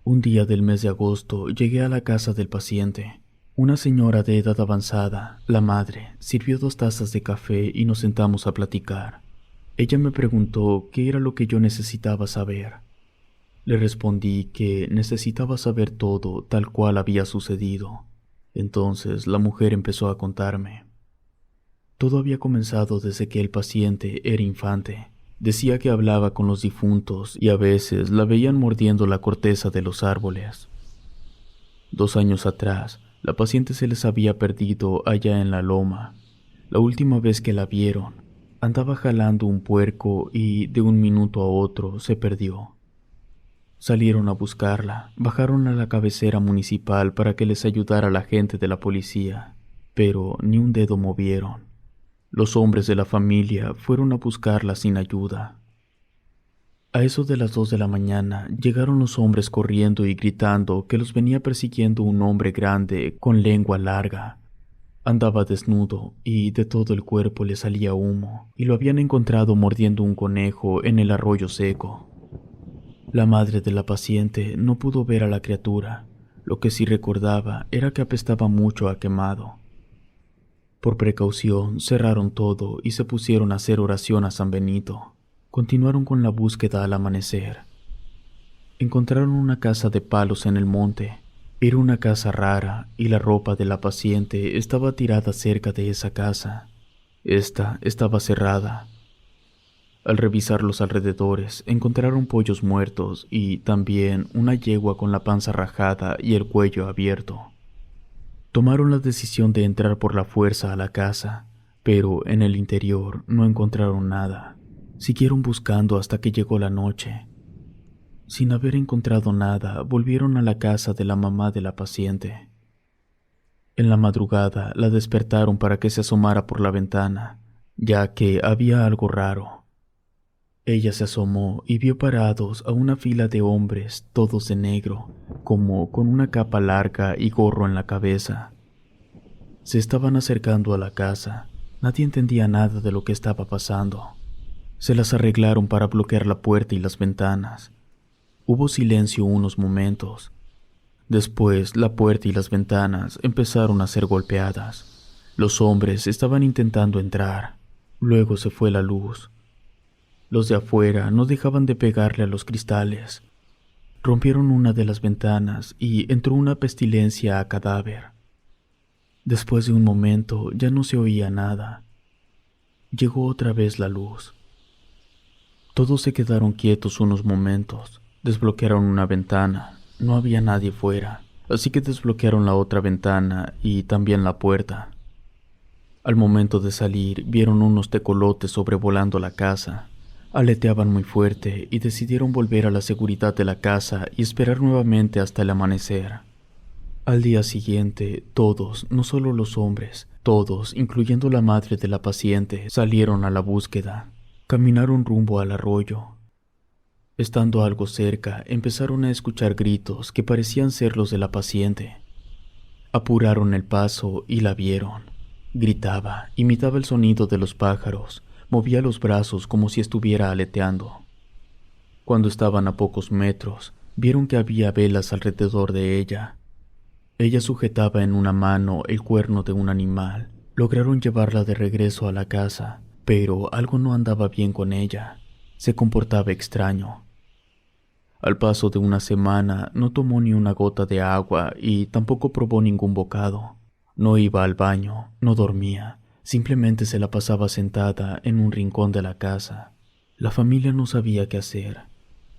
Un día del mes de agosto llegué a la casa del paciente. Una señora de edad avanzada, la madre, sirvió 2 tazas de café y nos sentamos a platicar. Ella me preguntó qué era lo que yo necesitaba saber. Le respondí que necesitaba saber todo tal cual había sucedido. Entonces la mujer empezó a contarme. Todo había comenzado desde que el paciente era infante. Decía que hablaba con los difuntos y a veces la veían mordiendo la corteza de los árboles. 2 años atrás, la paciente se les había perdido allá en la loma. La última vez que la vieron, andaba jalando un puerco y de un minuto a otro se perdió. Salieron a buscarla, bajaron a la cabecera municipal para que les ayudara la gente de la policía, pero ni un dedo movieron. Los hombres de la familia fueron a buscarla sin ayuda. A eso de las 2 de la mañana llegaron los hombres corriendo y gritando que los venía persiguiendo un hombre grande con lengua larga. Andaba desnudo y de todo el cuerpo le salía humo, y lo habían encontrado mordiendo un conejo en el arroyo seco. La madre de la paciente no pudo ver a la criatura. Lo que sí recordaba era que apestaba mucho a quemado. Por precaución cerraron todo y se pusieron a hacer oración a San Benito. Continuaron con la búsqueda al amanecer. Encontraron una casa de palos en el monte. Era una casa rara y la ropa de la paciente estaba tirada cerca de esa casa. Esta estaba cerrada. Al revisar los alrededores, encontraron pollos muertos y también una yegua con la panza rajada y el cuello abierto. Tomaron la decisión de entrar por la fuerza a la casa, pero en el interior no encontraron nada. Siguieron buscando hasta que llegó la noche. Sin haber encontrado nada, volvieron a la casa de la mamá de la paciente. En la madrugada la despertaron para que se asomara por la ventana, ya que había algo raro. Ella se asomó y vio parados a una fila de hombres, todos de negro, como con una capa larga y gorro en la cabeza. Se estaban acercando a la casa. Nadie entendía nada de lo que estaba pasando. Se las arreglaron para bloquear la puerta y las ventanas. Hubo silencio unos momentos. Después, la puerta y las ventanas empezaron a ser golpeadas. Los hombres estaban intentando entrar. Luego se fue la luz. Los de afuera no dejaban de pegarle a los cristales. Rompieron una de las ventanas y entró una pestilencia a cadáver. Después de un momento ya no se oía nada. Llegó otra vez la luz. Todos se quedaron quietos unos momentos. Desbloquearon una ventana. No había nadie fuera, así que desbloquearon la otra ventana y también la puerta. Al momento de salir, vieron unos tecolotes sobrevolando la casa. Aleteaban muy fuerte y decidieron volver a la seguridad de la casa y esperar nuevamente hasta el amanecer. Al día siguiente, todos, no solo los hombres, todos, incluyendo la madre de la paciente, salieron a la búsqueda. Caminaron rumbo al arroyo. Estando algo cerca, empezaron a escuchar gritos que parecían ser los de la paciente. Apuraron el paso y la vieron. Gritaba, imitaba el sonido de los pájaros. Movía los brazos como si estuviera aleteando. Cuando estaban a pocos metros, vieron que había velas alrededor de ella. Ella sujetaba en una mano el cuerno de un animal. Lograron llevarla de regreso a la casa, pero algo no andaba bien con ella. Se comportaba extraño. Al paso de una semana no tomó ni una gota de agua y tampoco probó ningún bocado. No iba al baño, no dormía, simplemente se la pasaba sentada en un rincón de la casa. La familia no sabía qué hacer.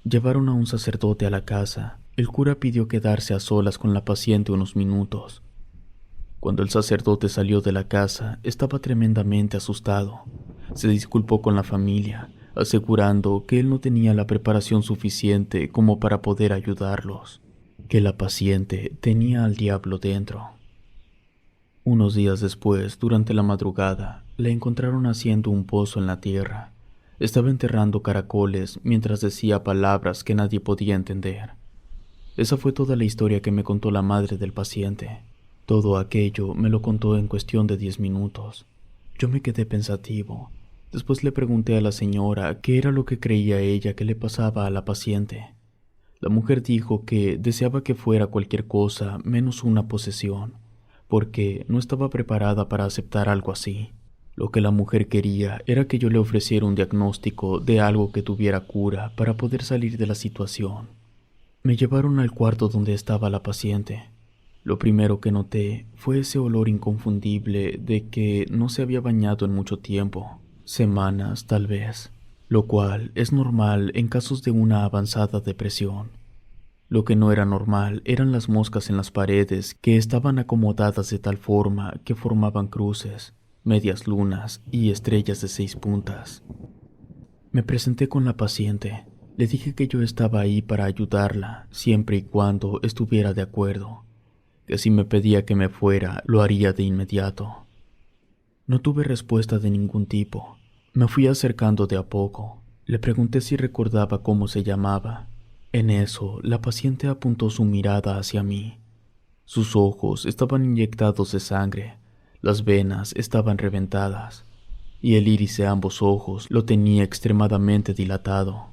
Llevaron a un sacerdote a la casa. El cura pidió quedarse a solas con la paciente unos minutos. Cuando el sacerdote salió de la casa, estaba tremendamente asustado. Se disculpó con la familia, asegurando que él no tenía la preparación suficiente como para poder ayudarlos, que la paciente tenía al diablo dentro. Unos días después, durante la madrugada, la encontraron haciendo un pozo en la tierra. Estaba enterrando caracoles mientras decía palabras que nadie podía entender. Esa fue toda la historia que me contó la madre del paciente. Todo aquello me lo contó en cuestión de 10 minutos. Yo me quedé pensativo. Después le pregunté a la señora qué era lo que creía ella que le pasaba a la paciente. La mujer dijo que deseaba que fuera cualquier cosa menos una posesión, porque no estaba preparada para aceptar algo así. Lo que la mujer quería era que yo le ofreciera un diagnóstico de algo que tuviera cura para poder salir de la situación. Me llevaron al cuarto donde estaba la paciente. Lo primero que noté fue ese olor inconfundible de que no se había bañado en mucho tiempo, semanas tal vez, lo cual es normal en casos de una avanzada depresión. Lo que no era normal eran las moscas en las paredes que estaban acomodadas de tal forma que formaban cruces, medias lunas y estrellas de 6 puntas. Me presenté con la paciente. Le dije que yo estaba ahí para ayudarla siempre y cuando estuviera de acuerdo, que si me pedía que me fuera, lo haría de inmediato. No tuve respuesta de ningún tipo. Me fui acercando de a poco. Le pregunté si recordaba cómo se llamaba. En eso, la paciente apuntó su mirada hacia mí. Sus ojos estaban inyectados de sangre, las venas estaban reventadas, y el iris de ambos ojos lo tenía extremadamente dilatado.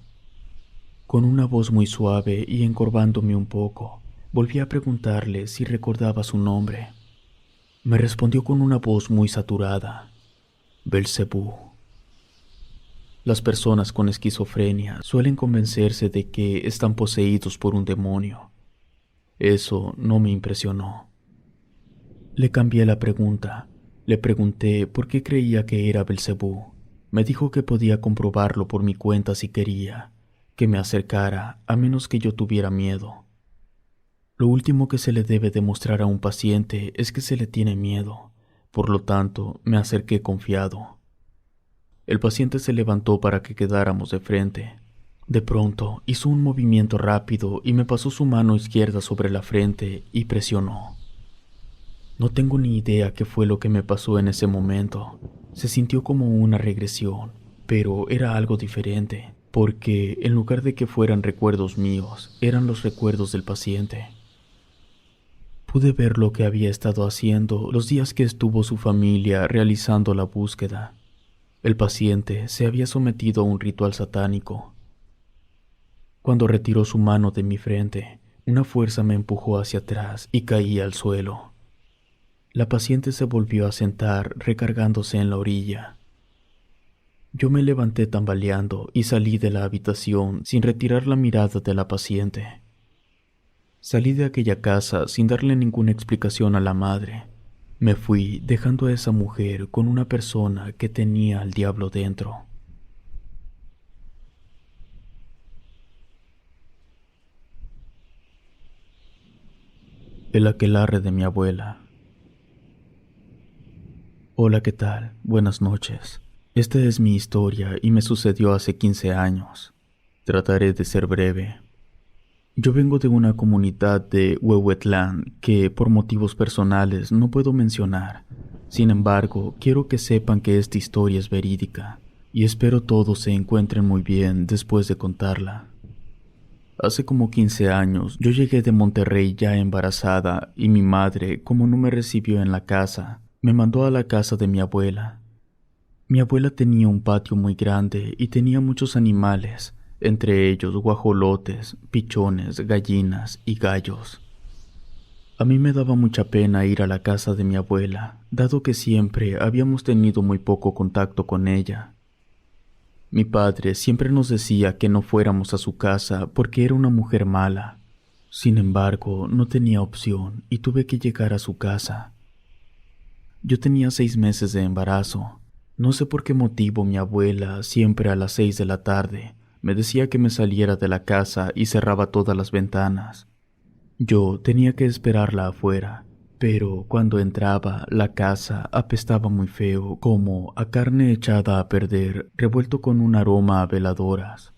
Con una voz muy suave y encorvándome un poco, volví a preguntarle si recordaba su nombre. Me respondió con una voz muy saturada: Belcebú. Las personas con esquizofrenia suelen convencerse de que están poseídos por un demonio. Eso no me impresionó. Le cambié la pregunta. Le pregunté por qué creía que era Belcebú. Me dijo que podía comprobarlo por mi cuenta si quería, que me acercara a menos que yo tuviera miedo. Lo último que se le debe demostrar a un paciente es que se le tiene miedo. Por lo tanto, me acerqué confiado. El paciente se levantó para que quedáramos de frente. De pronto, hizo un movimiento rápido y me pasó su mano izquierda sobre la frente y presionó. No tengo ni idea qué fue lo que me pasó en ese momento. Se sintió como una regresión, pero era algo diferente, porque en lugar de que fueran recuerdos míos, eran los recuerdos del paciente. Pude ver lo que había estado haciendo los días que estuvo su familia realizando la búsqueda. El paciente se había sometido a un ritual satánico. Cuando retiró su mano de mi frente, una fuerza me empujó hacia atrás y caí al suelo. La paciente se volvió a sentar, recargándose en la orilla. Yo me levanté tambaleando y salí de la habitación sin retirar la mirada de la paciente. Salí de aquella casa sin darle ninguna explicación a la madre. Me fui dejando a esa mujer con una persona que tenía al diablo dentro. El aquelarre de mi abuela. Hola, ¿qué tal? Buenas noches. Esta es mi historia y me sucedió hace 15 años. Trataré de ser breve. Yo vengo de una comunidad de Huehuetlán que por motivos personales no puedo mencionar. Sin embargo, quiero que sepan que esta historia es verídica y espero todos se encuentren muy bien después de contarla. Hace como 15 años yo llegué de Monterrey ya embarazada y mi madre, como no me recibió en la casa, me mandó a la casa de mi abuela. Mi abuela tenía un patio muy grande y tenía muchos animales, entre ellos guajolotes, pichones, gallinas y gallos. A mí me daba mucha pena ir a la casa de mi abuela, dado que siempre habíamos tenido muy poco contacto con ella. Mi padre siempre nos decía que no fuéramos a su casa porque era una mujer mala. Sin embargo, no tenía opción y tuve que llegar a su casa. Yo tenía 6 meses de embarazo. No sé por qué motivo mi abuela, siempre a las 6 de la tarde, me decía que me saliera de la casa y cerraba todas las ventanas. Yo tenía que esperarla afuera, pero cuando entraba, la casa apestaba muy feo, como a carne echada a perder, revuelto con un aroma a veladoras.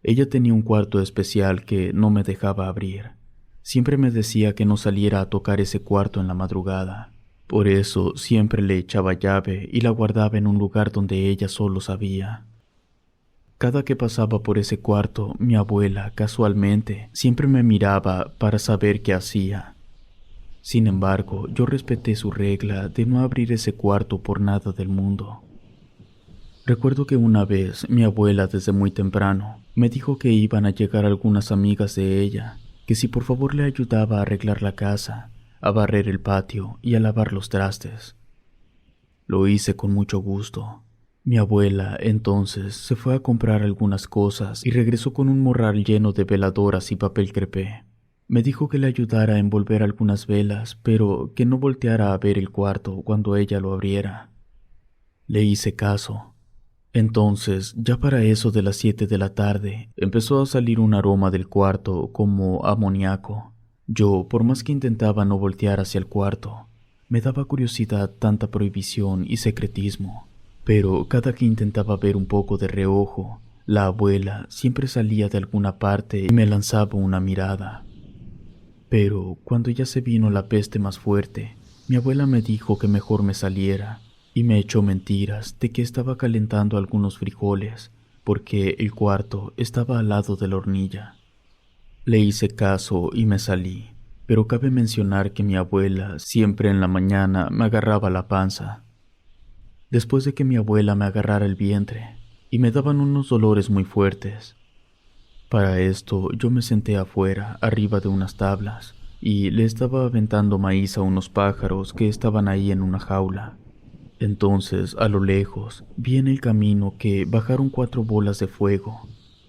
Ella tenía un cuarto especial que no me dejaba abrir. Siempre me decía que no saliera a tocar ese cuarto en la madrugada. Por eso siempre le echaba llave y la guardaba en un lugar donde ella solo sabía. Cada que pasaba por ese cuarto, mi abuela, casualmente, siempre me miraba para saber qué hacía. Sin embargo, yo respeté su regla de no abrir ese cuarto por nada del mundo. Recuerdo que una vez mi abuela desde muy temprano me dijo que iban a llegar algunas amigas de ella, que si por favor le ayudaba a arreglar la casa, a barrer el patio y a lavar los trastes. Lo hice con mucho gusto. Mi abuela entonces se fue a comprar algunas cosas y regresó con un morral lleno de veladoras y papel crepé. Me dijo que le ayudara a envolver algunas velas, pero que no volteara a ver el cuarto cuando ella lo abriera. Le hice caso. Entonces, ya para eso de las 7 de la tarde, empezó a salir un aroma del cuarto como amoníaco. Yo, por más que intentaba no voltear hacia el cuarto, me daba curiosidad tanta prohibición y secretismo. Pero cada que intentaba ver un poco de reojo, la abuela siempre salía de alguna parte y me lanzaba una mirada. Pero cuando ya se vino la peste más fuerte, mi abuela me dijo que mejor me saliera y me echó mentiras de que estaba calentando algunos frijoles porque el cuarto estaba al lado de la hornilla. Le hice caso y me salí, pero cabe mencionar que mi abuela siempre en la mañana me agarraba la panza. Después de que mi abuela me agarrara el vientre y me daban unos dolores muy fuertes. Para esto yo me senté afuera, arriba de unas tablas, y le estaba aventando maíz a unos pájaros que estaban ahí en una jaula. Entonces, a lo lejos, vi en el camino que bajaron 4 bolas de fuego,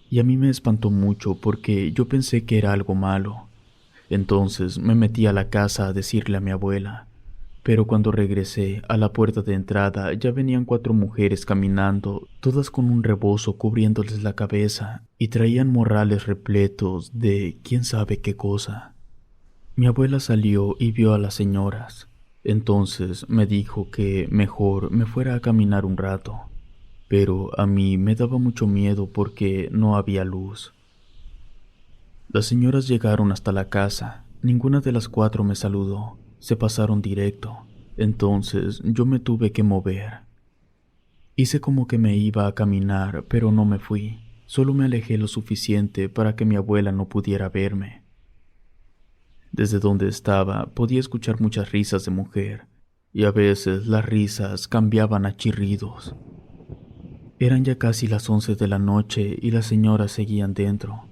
y a mí me espantó mucho porque yo pensé que era algo malo. Entonces me metí a la casa a decirle a mi abuela, pero cuando regresé a la puerta de entrada ya venían 4 mujeres caminando, todas con un rebozo cubriéndoles la cabeza, y traían morrales repletos de quién sabe qué cosa. Mi abuela salió y vio a las señoras. Entonces me dijo que mejor me fuera a caminar un rato, pero a mí me daba mucho miedo porque no había luz. Las señoras llegaron hasta la casa. Ninguna de las 4 me saludó. Se pasaron directo. Entonces yo me tuve que mover. Hice como que me iba a caminar, pero no me fui. Solo me alejé lo suficiente para que mi abuela no pudiera verme. Desde donde estaba podía escuchar muchas risas de mujer, y a veces las risas cambiaban a chirridos. Eran ya casi las 11 de la noche y las señoras seguían dentro.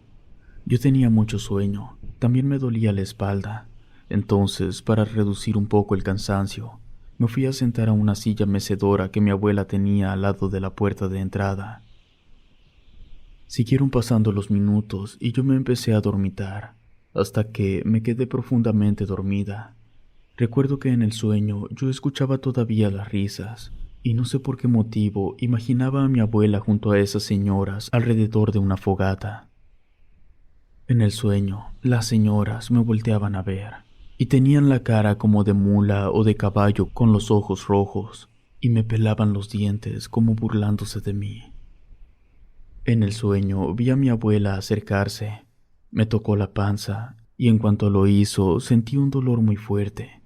Yo tenía mucho sueño, también me dolía la espalda. Entonces, para reducir un poco el cansancio, me fui a sentar a una silla mecedora que mi abuela tenía al lado de la puerta de entrada. Siguieron pasando los minutos y yo me empecé a dormitar, hasta que me quedé profundamente dormida. Recuerdo que en el sueño yo escuchaba todavía las risas, y no sé por qué motivo imaginaba a mi abuela junto a esas señoras alrededor de una fogata. En el sueño, las señoras me volteaban a ver, y tenían la cara como de mula o de caballo con los ojos rojos, y me pelaban los dientes como burlándose de mí. En el sueño vi a mi abuela acercarse, me tocó la panza, y en cuanto lo hizo sentí un dolor muy fuerte,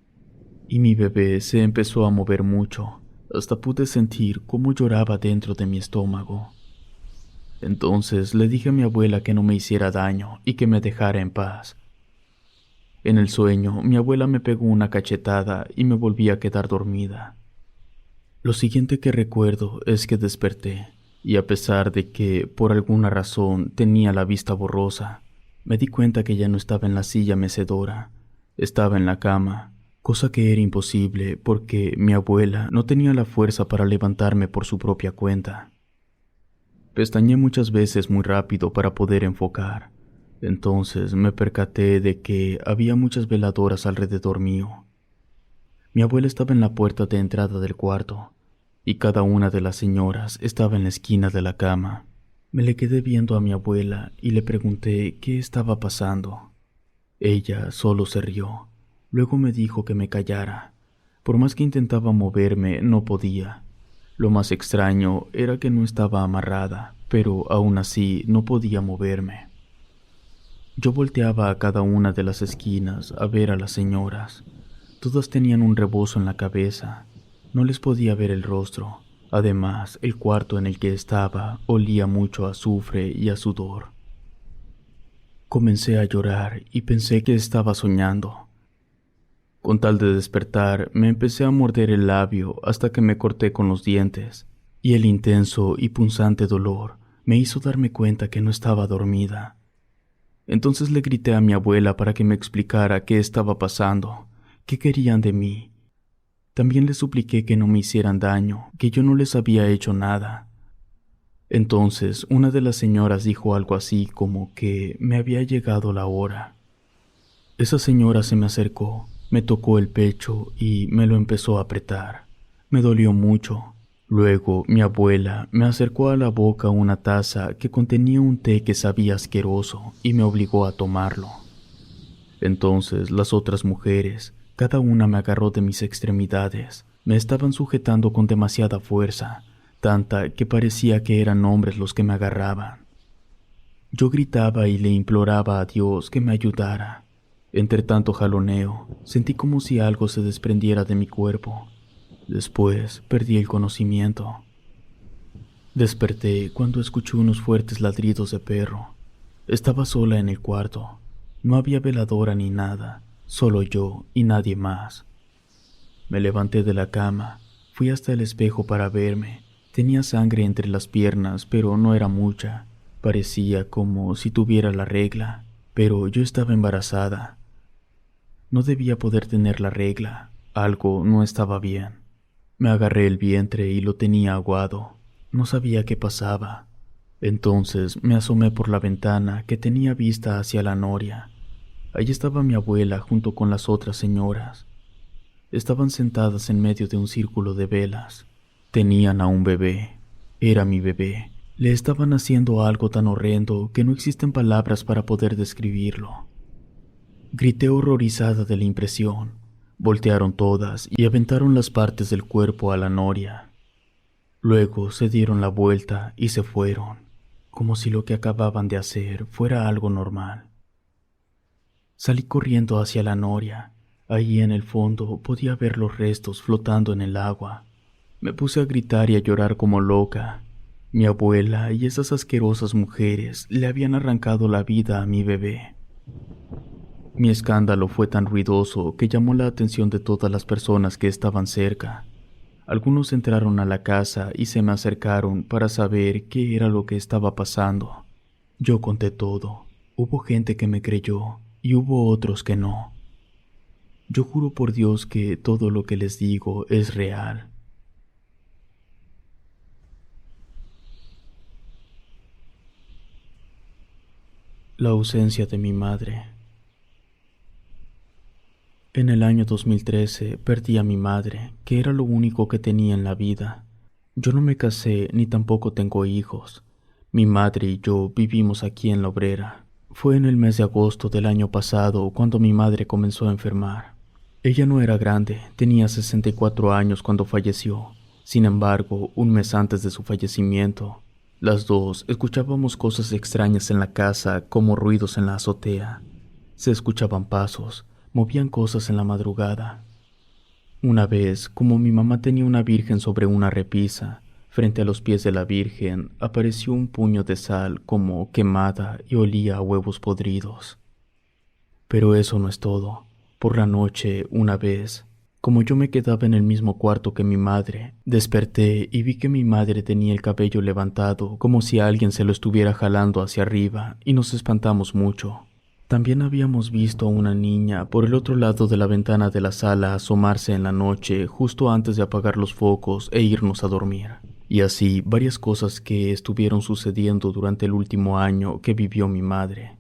y mi bebé se empezó a mover mucho, hasta pude sentir cómo lloraba dentro de mi estómago. Entonces le dije a mi abuela que no me hiciera daño y que me dejara en paz. En el sueño, mi abuela me pegó una cachetada y me volví a quedar dormida. Lo siguiente que recuerdo es que desperté, y a pesar de que, por alguna razón, tenía la vista borrosa, me di cuenta que ya no estaba en la silla mecedora, estaba en la cama, cosa que era imposible porque mi abuela no tenía la fuerza para levantarme por su propia cuenta. Pestañeé muchas veces muy rápido para poder enfocar. Entonces me percaté de que había muchas veladoras alrededor mío. Mi abuela estaba en la puerta de entrada del cuarto, y cada una de las señoras estaba en la esquina de la cama. Me le quedé viendo a mi abuela y le pregunté qué estaba pasando. Ella solo se rió. Luego me dijo que me callara. Por más que intentaba moverme, no podía. Lo más extraño era que no estaba amarrada, pero aún así no podía moverme. Yo volteaba a cada una de las esquinas a ver a las señoras. Todas tenían un rebozo en la cabeza. No les podía ver el rostro. Además, el cuarto en el que estaba olía mucho a azufre y a sudor. Comencé a llorar y pensé que estaba soñando. Con tal de despertar, me empecé a morder el labio hasta que me corté con los dientes, y el intenso y punzante dolor me hizo darme cuenta que no estaba dormida. Entonces le grité a mi abuela para que me explicara qué estaba pasando, qué querían de mí. También les supliqué que no me hicieran daño, que yo no les había hecho nada. Entonces una de las señoras dijo algo así como que me había llegado la hora. Esa señora se me acercó, me tocó el pecho y me lo empezó a apretar. Me dolió mucho. Luego mi abuela me acercó a la boca una taza que contenía un té que sabía asqueroso y me obligó a tomarlo. Entonces las otras mujeres, cada una me agarró de mis extremidades. Me estaban sujetando con demasiada fuerza, tanta que parecía que eran hombres los que me agarraban. Yo gritaba y le imploraba a Dios que me ayudara. Entre tanto jaloneo, sentí como si algo se desprendiera de mi cuerpo. Después perdí el conocimiento. Desperté cuando escuché unos fuertes ladridos de perro. Estaba sola en el cuarto. No había veladora ni nada, solo yo y nadie más. Me levanté de la cama, fui hasta el espejo para verme. Tenía sangre entre las piernas, pero no era mucha. Parecía como si tuviera la regla, pero yo estaba embarazada. No debía poder tener la regla, algo no estaba bien. Me agarré el vientre y lo tenía aguado. No sabía qué pasaba. Entonces me asomé por la ventana que tenía vista hacia la noria. Allí estaba mi abuela junto con las otras señoras. Estaban sentadas en medio de un círculo de velas. Tenían a un bebé. Era mi bebé. Le estaban haciendo algo tan horrendo que no existen palabras para poder describirlo. Grité horrorizada de la impresión. Voltearon todas y aventaron las partes del cuerpo a la noria. Luego se dieron la vuelta y se fueron, como si lo que acababan de hacer fuera algo normal. Salí corriendo hacia la noria. Allí en el fondo podía ver los restos flotando en el agua. Me puse a gritar y a llorar como loca. Mi abuela y esas asquerosas mujeres le habían arrancado la vida a mi bebé. Mi escándalo fue tan ruidoso que llamó la atención de todas las personas que estaban cerca. Algunos entraron a la casa y se me acercaron para saber qué era lo que estaba pasando. Yo conté todo. Hubo gente que me creyó y hubo otros que no. Yo juro por Dios que todo lo que les digo es real. La ausencia de mi madre. En el año 2013 perdí a mi madre, que era lo único que tenía en la vida. Yo no me casé ni tampoco tengo hijos. Mi madre y yo vivimos aquí en La Obrera. Fue en el mes de agosto del año pasado cuando mi madre comenzó a enfermar. Ella no era grande, tenía 64 años cuando falleció. Sin embargo, un mes antes de su fallecimiento, las dos escuchábamos cosas extrañas en la casa como ruidos en la azotea. Se escuchaban pasos. Movían cosas en la madrugada. Una vez, como mi mamá tenía una virgen sobre una repisa, frente a los pies de la virgen apareció un puño de sal como quemada y olía a huevos podridos. Pero eso no es todo. Por la noche, una vez, como yo me quedaba en el mismo cuarto que mi madre, desperté y vi que mi madre tenía el cabello levantado como si alguien se lo estuviera jalando hacia arriba y nos espantamos mucho. También habíamos visto a una niña por el otro lado de la ventana de la sala asomarse en la noche justo antes de apagar los focos e irnos a dormir. Y así varias cosas que estuvieron sucediendo durante el último año que vivió mi madre.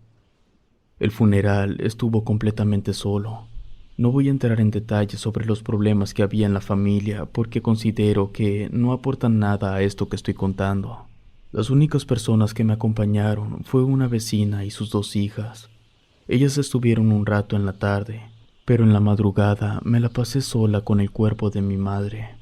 El funeral estuvo completamente solo. No voy a entrar en detalles sobre los problemas que había en la familia porque considero que no aportan nada a esto que estoy contando. Las únicas personas que me acompañaron fue una vecina y sus 2 hijas. Ellas estuvieron un rato en la tarde, pero en la madrugada me la pasé sola con el cuerpo de mi madre.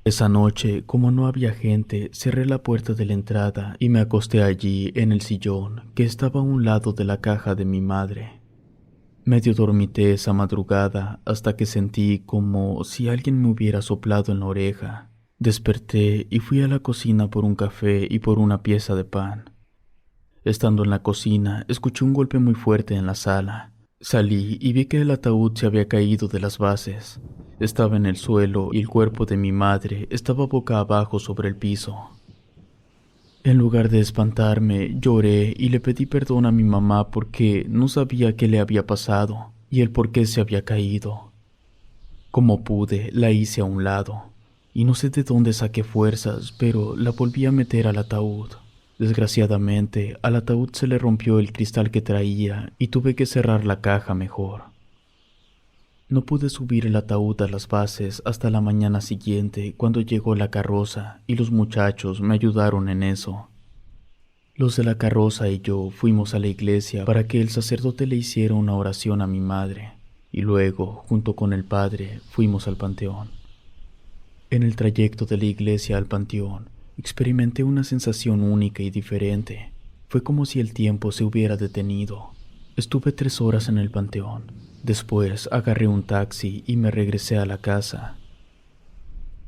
Esa noche, como no había gente, cerré la puerta de la entrada y me acosté allí en el sillón que estaba a un lado de la caja de mi madre. Medio dormité esa madrugada hasta que sentí como si alguien me hubiera soplado en la oreja. Desperté y fui a la cocina por un café y por una pieza de pan. Estando en la cocina, escuché un golpe muy fuerte en la sala. Salí y vi que el ataúd se había caído de las bases. Estaba en el suelo y el cuerpo de mi madre estaba boca abajo sobre el piso. En lugar de espantarme, lloré y le pedí perdón a mi mamá porque no sabía qué le había pasado y el por qué se había caído. Como pude, la hice a un lado, y no sé de dónde saqué fuerzas, pero la volví a meter al ataúd. Desgraciadamente, al ataúd se le rompió el cristal que traía y tuve que cerrar la caja mejor. No pude subir el ataúd a las bases hasta la mañana siguiente, cuando llegó la carroza y los muchachos me ayudaron en eso. Los de la carroza y yo fuimos a la iglesia para que el sacerdote le hiciera una oración a mi madre, y luego, junto con el padre, fuimos al panteón. En el trayecto de la iglesia al panteón, experimenté una sensación única y diferente. Fue como si el tiempo se hubiera detenido. Estuve 3 horas en el panteón. Después agarré un taxi y me regresé a la casa.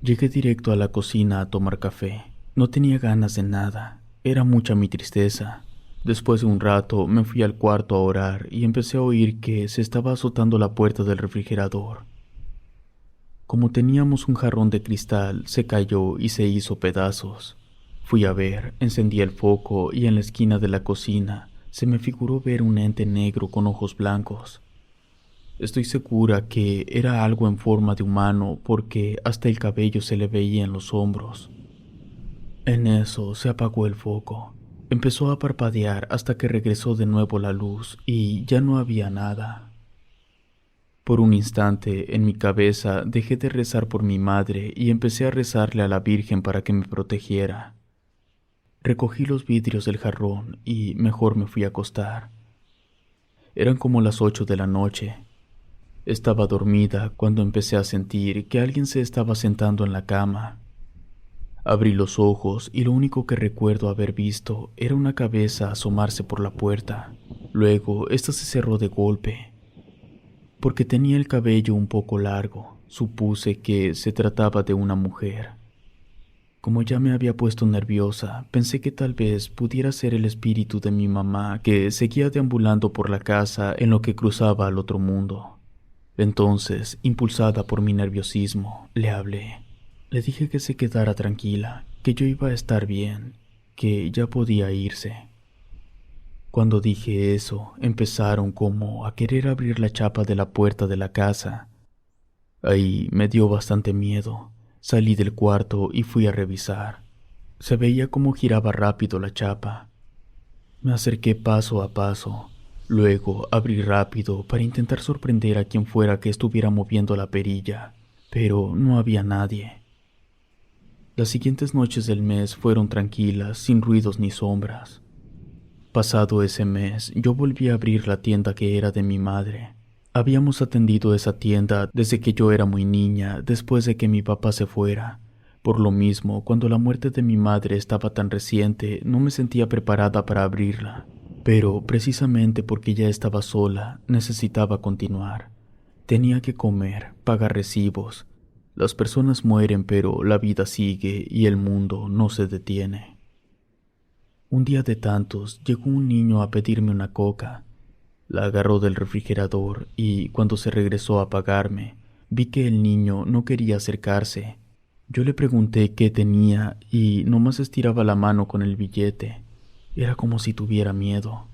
Llegué directo a la cocina a tomar café. No tenía ganas de nada. Era mucha mi tristeza. Después de un rato me fui al cuarto a orar y empecé a oír que se estaba azotando la puerta del refrigerador. Como teníamos un jarrón de cristal, se cayó y se hizo pedazos. Fui a ver, encendí el foco y en la esquina de la cocina se me figuró ver un ente negro con ojos blancos. Estoy segura que era algo en forma de humano porque hasta el cabello se le veía en los hombros. En eso se apagó el foco. Empezó a parpadear hasta que regresó de nuevo la luz y ya no había nada. Por un instante, en mi cabeza, dejé de rezar por mi madre y empecé a rezarle a la Virgen para que me protegiera. Recogí los vidrios del jarrón y mejor me fui a acostar. Eran como las 8 de la noche. Estaba dormida cuando empecé a sentir que alguien se estaba sentando en la cama. Abrí los ojos y lo único que recuerdo haber visto era una cabeza asomarse por la puerta. Luego, esta se cerró de golpe. Porque tenía el cabello un poco largo, supuse que se trataba de una mujer. Como ya me había puesto nerviosa, pensé que tal vez pudiera ser el espíritu de mi mamá que seguía deambulando por la casa en lo que cruzaba al otro mundo. Entonces, impulsada por mi nerviosismo, le hablé. Le dije que se quedara tranquila, que yo iba a estar bien, que ya podía irse. Cuando dije eso, empezaron como a querer abrir la chapa de la puerta de la casa. Ahí me dio bastante miedo. Salí del cuarto y fui a revisar. Se veía cómo giraba rápido la chapa. Me acerqué paso a paso. Luego abrí rápido para intentar sorprender a quien fuera que estuviera moviendo la perilla, pero no había nadie. Las siguientes noches del mes fueron tranquilas, sin ruidos ni sombras. Pasado ese mes, yo volví a abrir la tienda que era de mi madre. Habíamos atendido esa tienda desde que yo era muy niña, después de que mi papá se fuera. Por lo mismo, cuando la muerte de mi madre estaba tan reciente, no me sentía preparada para abrirla. Pero precisamente porque ya estaba sola, necesitaba continuar. Tenía que comer, pagar recibos. Las personas mueren, pero la vida sigue y el mundo no se detiene. Un día de tantos, llegó un niño a pedirme una coca. La agarró del refrigerador y, cuando se regresó a pagarme, vi que el niño no quería acercarse. Yo le pregunté qué tenía y nomás estiraba la mano con el billete. Era como si tuviera miedo.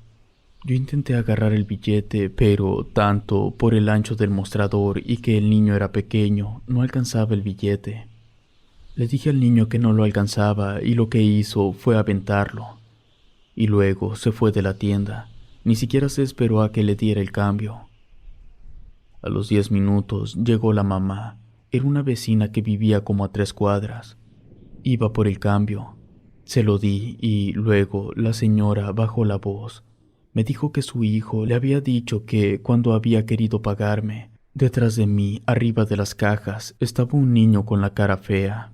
Yo intenté agarrar el billete, pero tanto por el ancho del mostrador y que el niño era pequeño, no alcanzaba el billete. Le dije al niño que no lo alcanzaba y lo que hizo fue aventarlo. Y luego se fue de la tienda. Ni siquiera se esperó a que le diera el cambio. A los 10 minutos llegó la mamá. Era una vecina que vivía como a 3 cuadras. Iba por el cambio. Se lo di y luego la señora bajó la voz. Me dijo que su hijo le había dicho que cuando había querido pagarme, detrás de mí, arriba de las cajas, estaba un niño con la cara fea.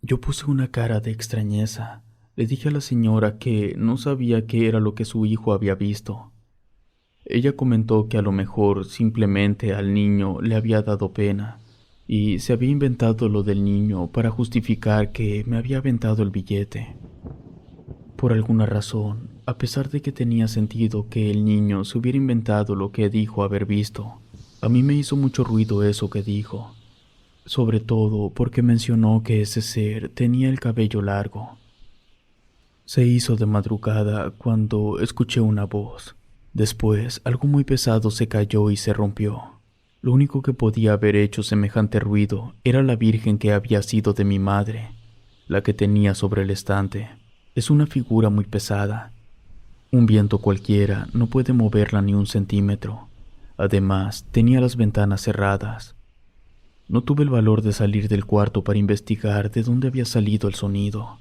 Yo puse una cara de extrañeza. Le dije a la señora que no sabía qué era lo que su hijo había visto. Ella comentó que a lo mejor simplemente al niño le había dado pena y se había inventado lo del niño para justificar que me había aventado el billete. Por alguna razón, a pesar de que tenía sentido que el niño se hubiera inventado lo que dijo haber visto, a mí me hizo mucho ruido eso que dijo, sobre todo porque mencionó que ese ser tenía el cabello largo. Se hizo de madrugada cuando escuché una voz. Después, algo muy pesado se cayó y se rompió. Lo único que podía haber hecho semejante ruido era la virgen que había sido de mi madre, la que tenía sobre el estante. Es una figura muy pesada. Un viento cualquiera no puede moverla ni un centímetro. Además, tenía las ventanas cerradas. No tuve el valor de salir del cuarto para investigar de dónde había salido el sonido.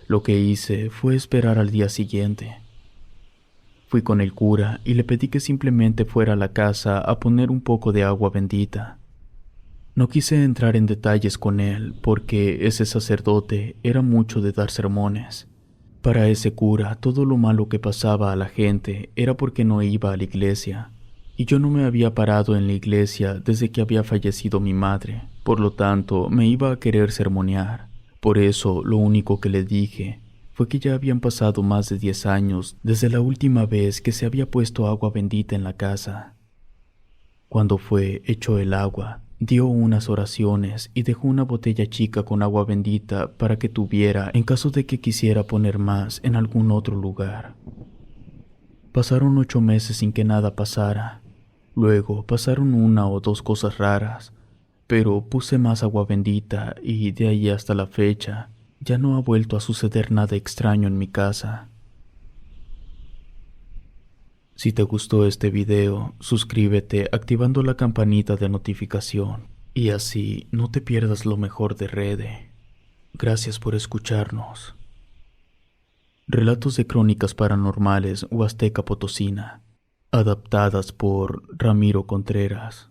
Lo que hice fue esperar al día siguiente. Fui con el cura y le pedí que simplemente fuera a la casa a poner un poco de agua bendita. No quise entrar en detalles con él porque ese sacerdote era mucho de dar sermones. Para ese cura, todo lo malo que pasaba a la gente era porque no iba a la iglesia. Y yo no me había parado en la iglesia desde que había fallecido mi madre. Por lo tanto, me iba a querer sermonear. Por eso, lo único que le dije fue que ya habían pasado más de 10 años desde la última vez que se había puesto agua bendita en la casa. Cuando echó el agua, dio unas oraciones y dejó una botella chica con agua bendita para que tuviera en caso de que quisiera poner más en algún otro lugar. Pasaron 8 meses sin que nada pasara. Luego pasaron 1 o 2 cosas raras, pero puse más agua bendita y de ahí hasta la fecha ya no ha vuelto a suceder nada extraño en mi casa. Si te gustó este video, suscríbete activando la campanita de notificación y así no te pierdas lo mejor de Rede. Gracias por escucharnos. Relatos de Crónicas Paranormales Huasteca Potosina, adaptadas por Ramiro Contreras.